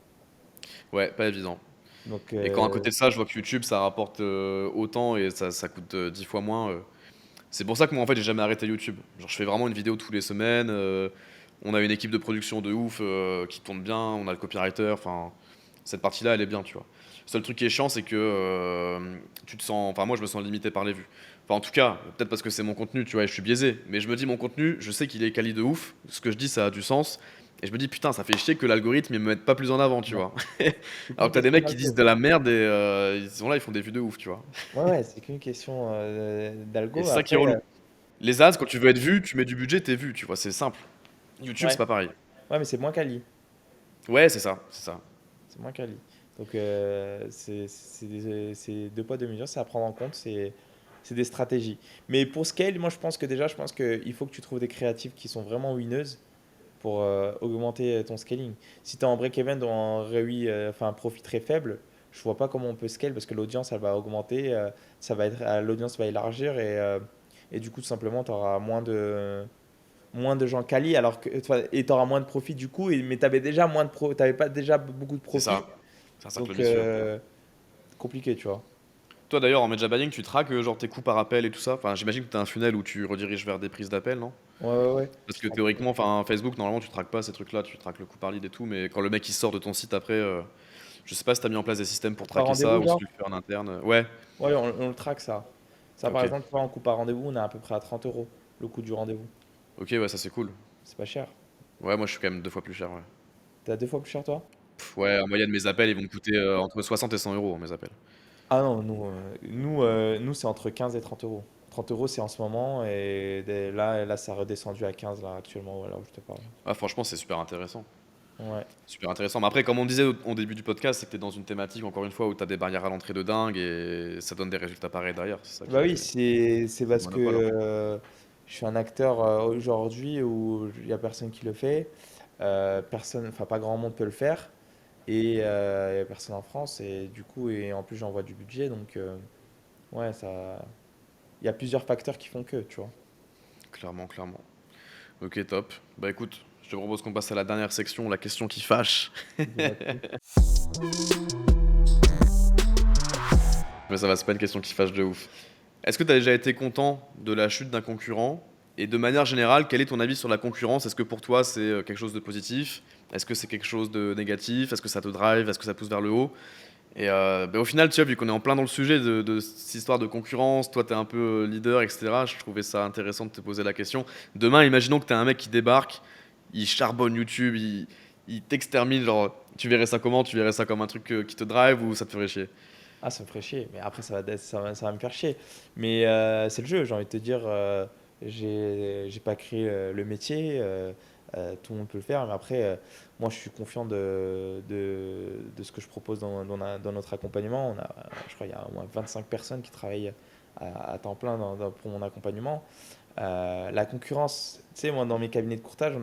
Ouais, pas évident. Donc, Et quand à côté de ça, je vois que YouTube, ça rapporte autant et ça coûte 10 fois moins. C'est pour ça que moi, en fait, j'ai jamais arrêté YouTube. Genre, je fais vraiment une vidéo tous les semaines. On a une équipe de production de ouf qui tourne bien. On a le copywriter. Enfin, cette partie-là, elle est bien, tu vois. Le seul truc qui est chiant, c'est que tu te sens. Enfin, moi, je me sens limité par les vues. Enfin, en tout cas, peut-être parce que c'est mon contenu, tu vois, et je suis biaisé. Mais je me dis, mon contenu, je sais qu'il est quali de ouf. Ce que je dis, ça a du sens. Et je me dis, putain, ça fait chier que l'algorithme, il me mette pas plus en avant, tu ouais, vois. c'est Alors qu'une que t'as des question mecs qui disent d'algo. de la merde et ils sont là, ils font des vues de ouf, tu vois. Ouais, ouais, c'est qu'une question Et d'algo. c'est ça qui est Après, relou. Les ads, quand tu veux être vu, tu mets du budget, t'es vu, tu vois, c'est simple. YouTube, c'est ouais, pas pareil. ouais, mais c'est moins quali. Ouais, c'est ça, c'est ça. C'est moins quali. Donc, c'est deux poids, deux mesures, c'est à prendre en compte. c'est des stratégies. Mais pour scale, moi je pense qu'il faut que tu trouves des créatives qui sont vraiment winneuses pour augmenter ton scaling. Si tu es en break-even ou en ROI, enfin un profit très faible, je vois pas comment on peut scale parce que l'audience elle va augmenter, l'audience va élargir et du coup tout simplement tu auras moins de gens quali alors que et tu auras moins de profit du coup mais tu avais déjà t'avais pas déjà beaucoup de C'est profit ça. C'est un cercle donc vicieux. compliqué tu vois. Toi d'ailleurs en media buying, tu traques genre tes coûts par appel et tout ça? Enfin, j'imagine que tu as un funnel où tu rediriges vers des prises d'appel, non? Ouais ouais ouais. Parce Je que traque tout. théoriquement, enfin Facebook, normalement, tu traques pas ces trucs-là, tu traques le coût par lead et tout, mais quand le mec il sort de ton site après, je sais pas si t'as mis en place des systèmes pour Par traquer ça rendez-vous ou si genre? tu le fais en interne. Ouais, Ouais on le traque ça. Ça par ok. exemple tu vois, en coup par rendez-vous on est à peu près à 30 € le coût du rendez-vous. Ok, ouais, ça c'est cool. C'est pas cher. Ouais, moi je suis quand même 2 fois plus cher, ouais. T'as 2 fois plus cher toi? Ouais, en moyenne, mes appels, ils vont me coûter entre 60 et 100 euros, mes appels. Ah non, nous c'est entre 15 et 30 euros. 30 € c'est en ce moment et là ça a redescendu à 15 là actuellement voilà où je te parle. Ah, franchement, c'est super intéressant. Ouais. Super intéressant. Mais après, comme on disait au début du podcast, c'est que t'es dans une thématique, encore une fois, où t'as des barrières à l'entrée de dingue et ça donne des résultats pareils derrière. C'est ça Bah qui oui, est c'est le parce que monopole, hein. je suis un acteur aujourd'hui où il y a personne qui le fait. Personne, enfin pas grand monde peut le faire et il y a personne en France et du coup et en plus j'envoie du budget donc ouais ça il y a plusieurs facteurs qui font que tu vois. Clairement, clairement. Ok, top. Bah écoute, je te propose qu'on passe à la dernière section, la question qui fâche. Dis-moi tout. Mais ça va, c'est pas une question qui fâche de ouf. Est-ce que tu as déjà été content de la chute d'un concurrent? Et de manière générale, quel est ton avis sur la concurrence? Est-ce que pour toi c'est quelque chose de positif? Est-ce que c'est quelque chose de négatif? Est-ce que ça te drive? Est-ce que ça pousse vers le haut? Et au final, tu vois, vu qu'on est en plein dans le sujet de cette histoire de concurrence, toi tu es un peu leader, etc., je trouvais ça intéressant de te poser la question. Demain, imaginons que tu as un mec qui débarque, il charbonne YouTube, il t'extermine, genre, tu verrais ça comment? Tu verrais ça comme un truc qui te drive ou ça te ferait chier? Ah, ça me ferait chier. Mais après, ça va me faire chier. Mais c'est le jeu, j'ai envie de te dire. J'ai pas créé le métier. Tout le monde peut le faire. Mais après, moi, je suis confiant de ce que je propose dans notre accompagnement. Je crois qu'il y a au moins 25 personnes qui travaillent à temps plein pour mon accompagnement. La concurrence, tu sais, moi, dans mes cabinets de courtage,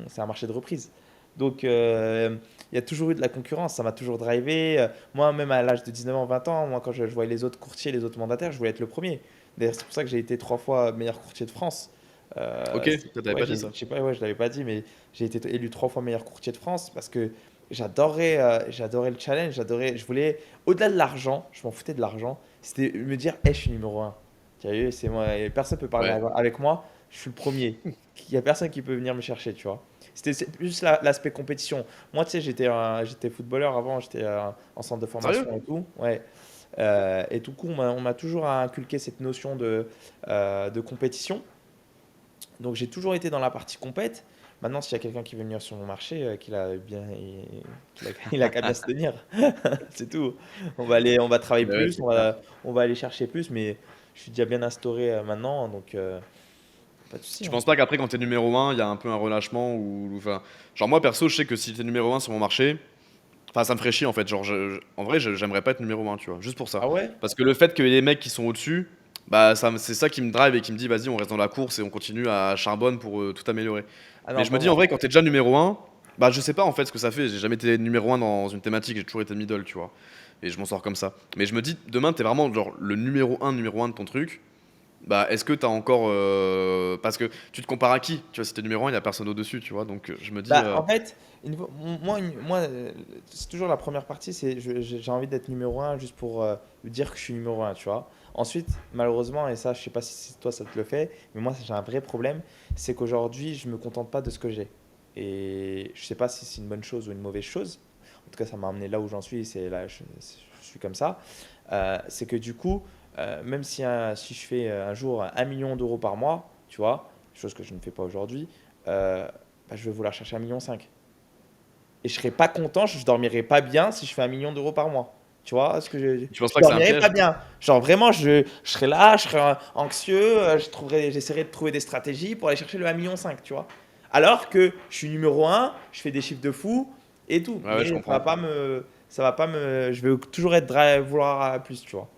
c'est un marché de reprise. Donc, il y a toujours eu de la concurrence, ça m'a toujours drivé. Moi, même à l'âge de 19 ans, 20 ans, moi, quand je voyais les autres courtiers, les autres mandataires, je voulais être le premier. D'ailleurs, c'est pour ça que j'ai été 3 fois meilleur courtier de France. Ok, ça t'avais Ouais, pas dit ça. je sais pas, ouais, je l'avais pas dit, mais j'ai été élu 3 fois meilleur courtier de France parce que j'adorais le challenge, je voulais, au-delà de l'argent, je m'en foutais de l'argent, c'était me dire, hey, je suis numéro un. Tu as vu, c'est moi, et personne peut parler Ouais. avec moi, je suis le premier. Il n'y a personne qui peut venir me chercher, tu vois. C'est plus l'aspect compétition. Moi, tu sais, j'étais footballeur avant, j'étais en centre de Sérieux? formation et tout. Ouais. Et tout coup, on m'a toujours inculqué cette notion de compétition. Donc, j'ai toujours été dans la partie compète. Maintenant, s'il y a quelqu'un qui veut venir sur mon marché, il a qu'à bien se tenir. C'est tout. On va travailler Bah ouais, plus, c'est clair. on va aller chercher plus, mais je suis déjà bien instauré maintenant, donc pas de souci, Tu hein. penses pas qu'après, quand t'es numéro un, il y a un peu un relâchement ou, enfin, genre moi perso, je sais que si t'es numéro un sur mon marché, enfin ça me ferait chier en fait. Genre, en vrai, j'aimerais pas être numéro un, tu vois, juste pour ça. Ah ouais? Parce que le fait qu'il y ait des mecs qui sont au-dessus, bah c'est ça qui me drive et qui me dit, vas-y, on reste dans la course et on continue à charbonne pour tout améliorer. Ah Mais non, je me pas dis en moi. vrai, quand t'es déjà numéro un, bah je sais pas en fait ce que ça fait. J'ai jamais été numéro un dans une thématique, j'ai toujours été middle, tu vois. Et je m'en sors comme ça. Mais je me dis, demain, t'es vraiment genre le numéro un de ton truc. Bah, est-ce que t'as encore. Parce que tu te compares à qui? Tu vois, si t'es numéro un, il y a personne au-dessus, tu vois. Donc, je me dis. Bah, en fait, moi, c'est toujours la première partie, j'ai envie d'être numéro un juste pour dire que je suis numéro un, tu vois. Ensuite, malheureusement, et ça, je sais pas si toi ça te le fait, mais moi, j'ai un vrai problème, c'est qu'aujourd'hui, je me contente pas de ce que j'ai. Et je sais pas si c'est une bonne chose ou une mauvaise chose. En tout cas, ça m'a amené là où j'en suis, je suis comme ça. C'est que du coup, même si je fais un jour 1 million d'euros par mois, tu vois, chose que je ne fais pas aujourd'hui, euh, bah, je vais vouloir chercher 1,5 million. Et je serai pas content, je dormirai pas bien si je fais 1 million d'euros par mois. Tu vois ce que Tu penses je pas que c'est un dormirai pas piège? bien. Genre vraiment, je serai là, je serai anxieux, j'essaierai de trouver des stratégies pour aller chercher le 1,5 million, tu vois. Alors que je suis numéro un, je fais des chiffres de fou et tout. Ouais, ouais, je Mais comprends. ça va pas me, je vais toujours être vouloir plus, tu vois.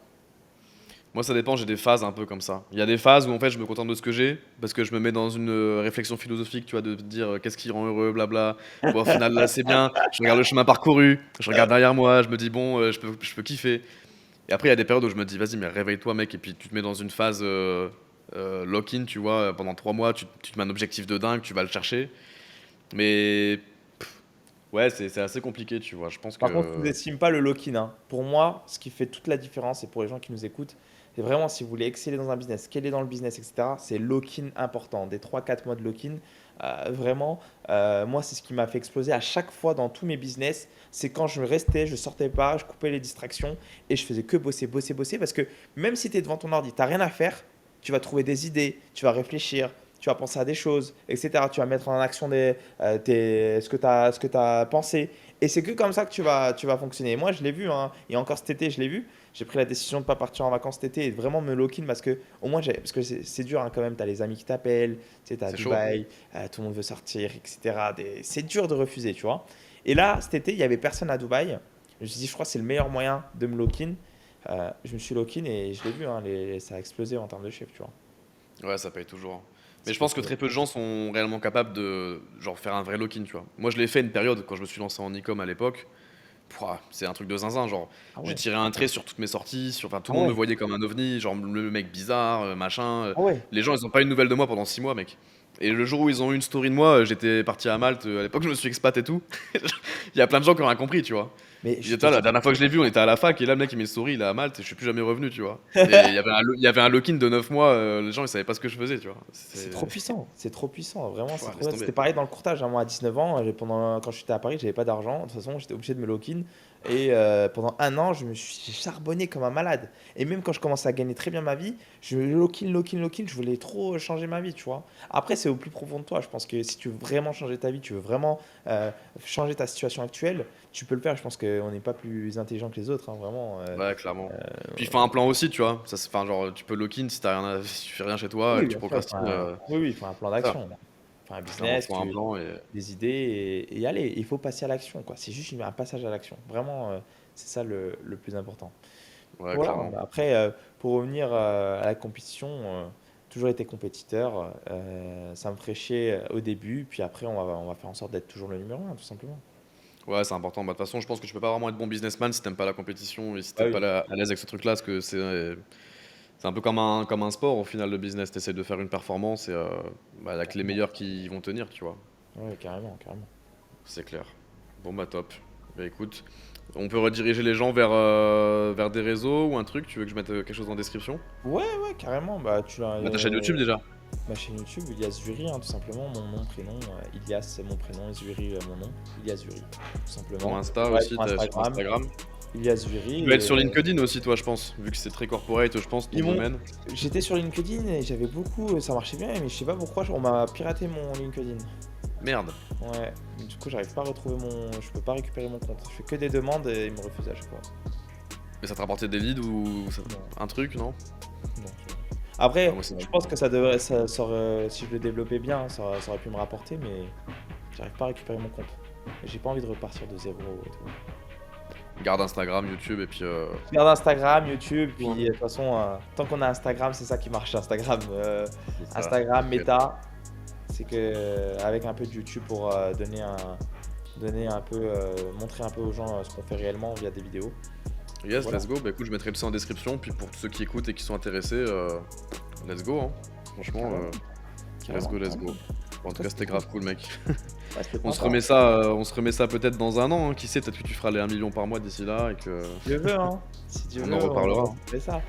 Moi, ça dépend, j'ai des phases un peu comme ça. Il y a des phases où en fait je me contente de ce que j'ai, parce que je me mets dans une réflexion philosophique, tu vois, de te dire qu'est-ce qui rend heureux, blabla. Bon, au final, là, c'est bien. Je regarde le chemin parcouru, je regarde derrière moi, je me dis, bon, je peux kiffer. Et après, il y a des périodes où je me dis, vas-y, mais réveille-toi, mec, et puis tu te mets dans une phase lock-in, tu vois, pendant 3 mois, tu te mets un objectif de dingue, tu vas le chercher. Mais ouais, c'est assez compliqué, tu vois. Je pense Par contre, que. sous-estime pas le lock-in, hein. Pour moi, ce qui fait toute la différence, et pour les gens qui nous écoutent, c'est vraiment si vous voulez exceller dans un business, scaler dans le business, etc., c'est lock-in important. Des 3 4 mois de lock-in, vraiment, moi, c'est ce qui m'a fait exploser à chaque fois dans tous mes business. C'est quand je restais, je sortais pas, je coupais les distractions et je faisais que bosser, bosser, bosser. Parce que même si tu es devant ton ordi, tu n'as rien à faire, tu vas trouver des idées, tu vas réfléchir, tu vas penser à des choses, etc. Tu vas mettre en action ce que tu as pensé. Et c'est que comme ça que tu vas fonctionner. Et moi, je l'ai vu, hein, et encore cet été, je l'ai vu. J'ai pris la décision de ne pas partir en vacances cet été et de vraiment me lock-in parce que, au moins, parce que c'est dur hein, quand même. Tu as les amis qui t'appellent, tu sais, tu à C'est chaud. Dubaï, tout le monde veut sortir, etc. C'est dur de refuser, tu vois. Et là, cet été, il n'y avait personne à Dubaï. Je me suis dit, je crois que c'est le meilleur moyen de me lock-in. Je me suis lock-in et je l'ai vu, hein, ça a explosé en termes de chiffres, tu vois. Ouais, ça paye toujours, hein. Mais Ça je fait pense que toujours. très peu de gens sont réellement capables de genre faire un vrai lock-in, tu vois. Moi, je l'ai fait une période quand je me suis lancé en e-com à l'époque. Pouah, c'est un truc de zinzin, genre Ah j'ai ouais, tiré un trait sur toutes mes sorties, enfin tout ah le monde me ouais, voyait comme un ovni, genre le mec bizarre, machin. ah ouais. Les gens, ils ont pas eu de nouvelles de moi pendant 6 mois, mec. Et le jour où ils ont eu une story de moi, j'étais parti à Malte, à l'époque je me suis expat et tout. Il y a plein de gens qui ont rien compris, tu vois. Mais Et je te toi, la dis, dernière fois que je l'ai vu, on était à la fac et là le mec il met une story, il est à Malte et je suis plus jamais revenu, tu vois. Et il y avait un lock-in de 9 mois, les gens ils savaient pas ce que je faisais, tu vois. c'est trop puissant, c'est trop puissant, vraiment, c'est Pouah, trop laisse bien. C'était tomber. pareil dans le courtage, hein. Moi, à 19 ans, quand j'étais à Paris, j'avais pas d'argent. De toute façon, j'étais obligé de me lock-in. Et pendant un an, j'ai charbonné comme un malade. Et même quand je commençais à gagner très bien ma vie, je lock-in, lock-in, lock-in. Je voulais trop changer ma vie, tu vois. Après, c'est au plus profond de toi. Je pense que si tu veux vraiment changer ta vie, tu veux vraiment changer ta situation actuelle, tu peux le faire. Je pense qu'on n'est pas plus intelligent que les autres, hein, vraiment. Ouais, clairement. Puis il faut un plan aussi, tu vois. Ça, enfin, genre, tu peux lock-in si t'as rien si tu fais rien chez toi et Oui, que tu bien sûr. procrastines. Oui, oui, il faut un plan Ça, d'action. Il faut un clairement, business, faut un plan et. des idées et y aller. Il faut passer à l'action, quoi. C'est juste un passage à l'action. Vraiment, c'est ça le plus important. Ouais, Voilà. clairement. Après, pour revenir à la compétition, toujours été compétiteur. Ça me ferait chier au début, puis après, on va faire en sorte d'être toujours le numéro un, tout simplement. Ouais, c'est important. Bah, de toute façon, je pense que tu peux pas vraiment être bon businessman si t'aimes pas la compétition et si Ah t'es pas oui. à l'aise avec ce truc-là, parce que c'est un peu comme un sport au final, le business. T'essaies de faire une performance et bah, avec les meilleurs qui vont tenir, tu vois. Ouais, carrément, carrément. C'est clair. Bon, bah, top. Bah, écoute, on peut rediriger les gens vers des réseaux ou un truc. Tu veux que je mette quelque chose en description? Ouais, ouais, carrément. Bah, tu as Bah, ta chaîne YouTube déjà. ma chaîne YouTube, Ilias Zuri, hein, tout simplement. Mon nom, prénom. Ilias, c'est mon prénom. Zuri, mon nom. Ilias Zuri, tout Ton simplement. Insta Ouais, aussi, sur t'as sur Instagram. Instagram. Ilias Tu Zuri. dois être sur LinkedIn aussi, toi, je pense, vu que c'est très corporate, je pense, ton Ils m'ont- domaine. J'étais sur LinkedIn et j'avais beaucoup. Ça marchait bien, mais je sais pas pourquoi. On m'a piraté mon LinkedIn. Merde. Ouais. Du coup, j'arrive pas à retrouver mon. Je peux pas récupérer mon compte. Je fais que des demandes et ils me refusent à chaque fois. Mais ça te rapportait des leads ou Non, un truc, non? non. Ah, Après, moi, c'est je pense que ça devrait. Si je le développais bien, ça aurait pu me rapporter, mais j'arrive pas à récupérer mon compte. Et j'ai pas envie de repartir de zéro et tout. garde Instagram, YouTube et puis. Je garde Instagram, YouTube, puis Ouais. de toute façon, tant qu'on a Instagram, c'est ça qui marche. Instagram, C'est ça. Instagram, Ok. Meta, c'est que avec un peu de YouTube pour donner un peu, montrer un peu aux gens ce qu'on fait réellement via des vidéos. Yes, Voilà, let's go. Bah écoute, je mettrai tout ça en description. Puis pour tous ceux qui écoutent et qui sont intéressés, let's go, hein. Franchement, carrément, let's carrément, go, let's carrément. go. Bon, en tout Ouais, cas, c'était grave cool, mec. ouais, c'était On se sympa. remet ça, peut-être dans un an, hein. Qui sait, peut-être que tu feras les 1 million par mois d'ici là et que Si Dieu veut, hein. Si Dieu on en veut, reparlera, on hein. fait ça.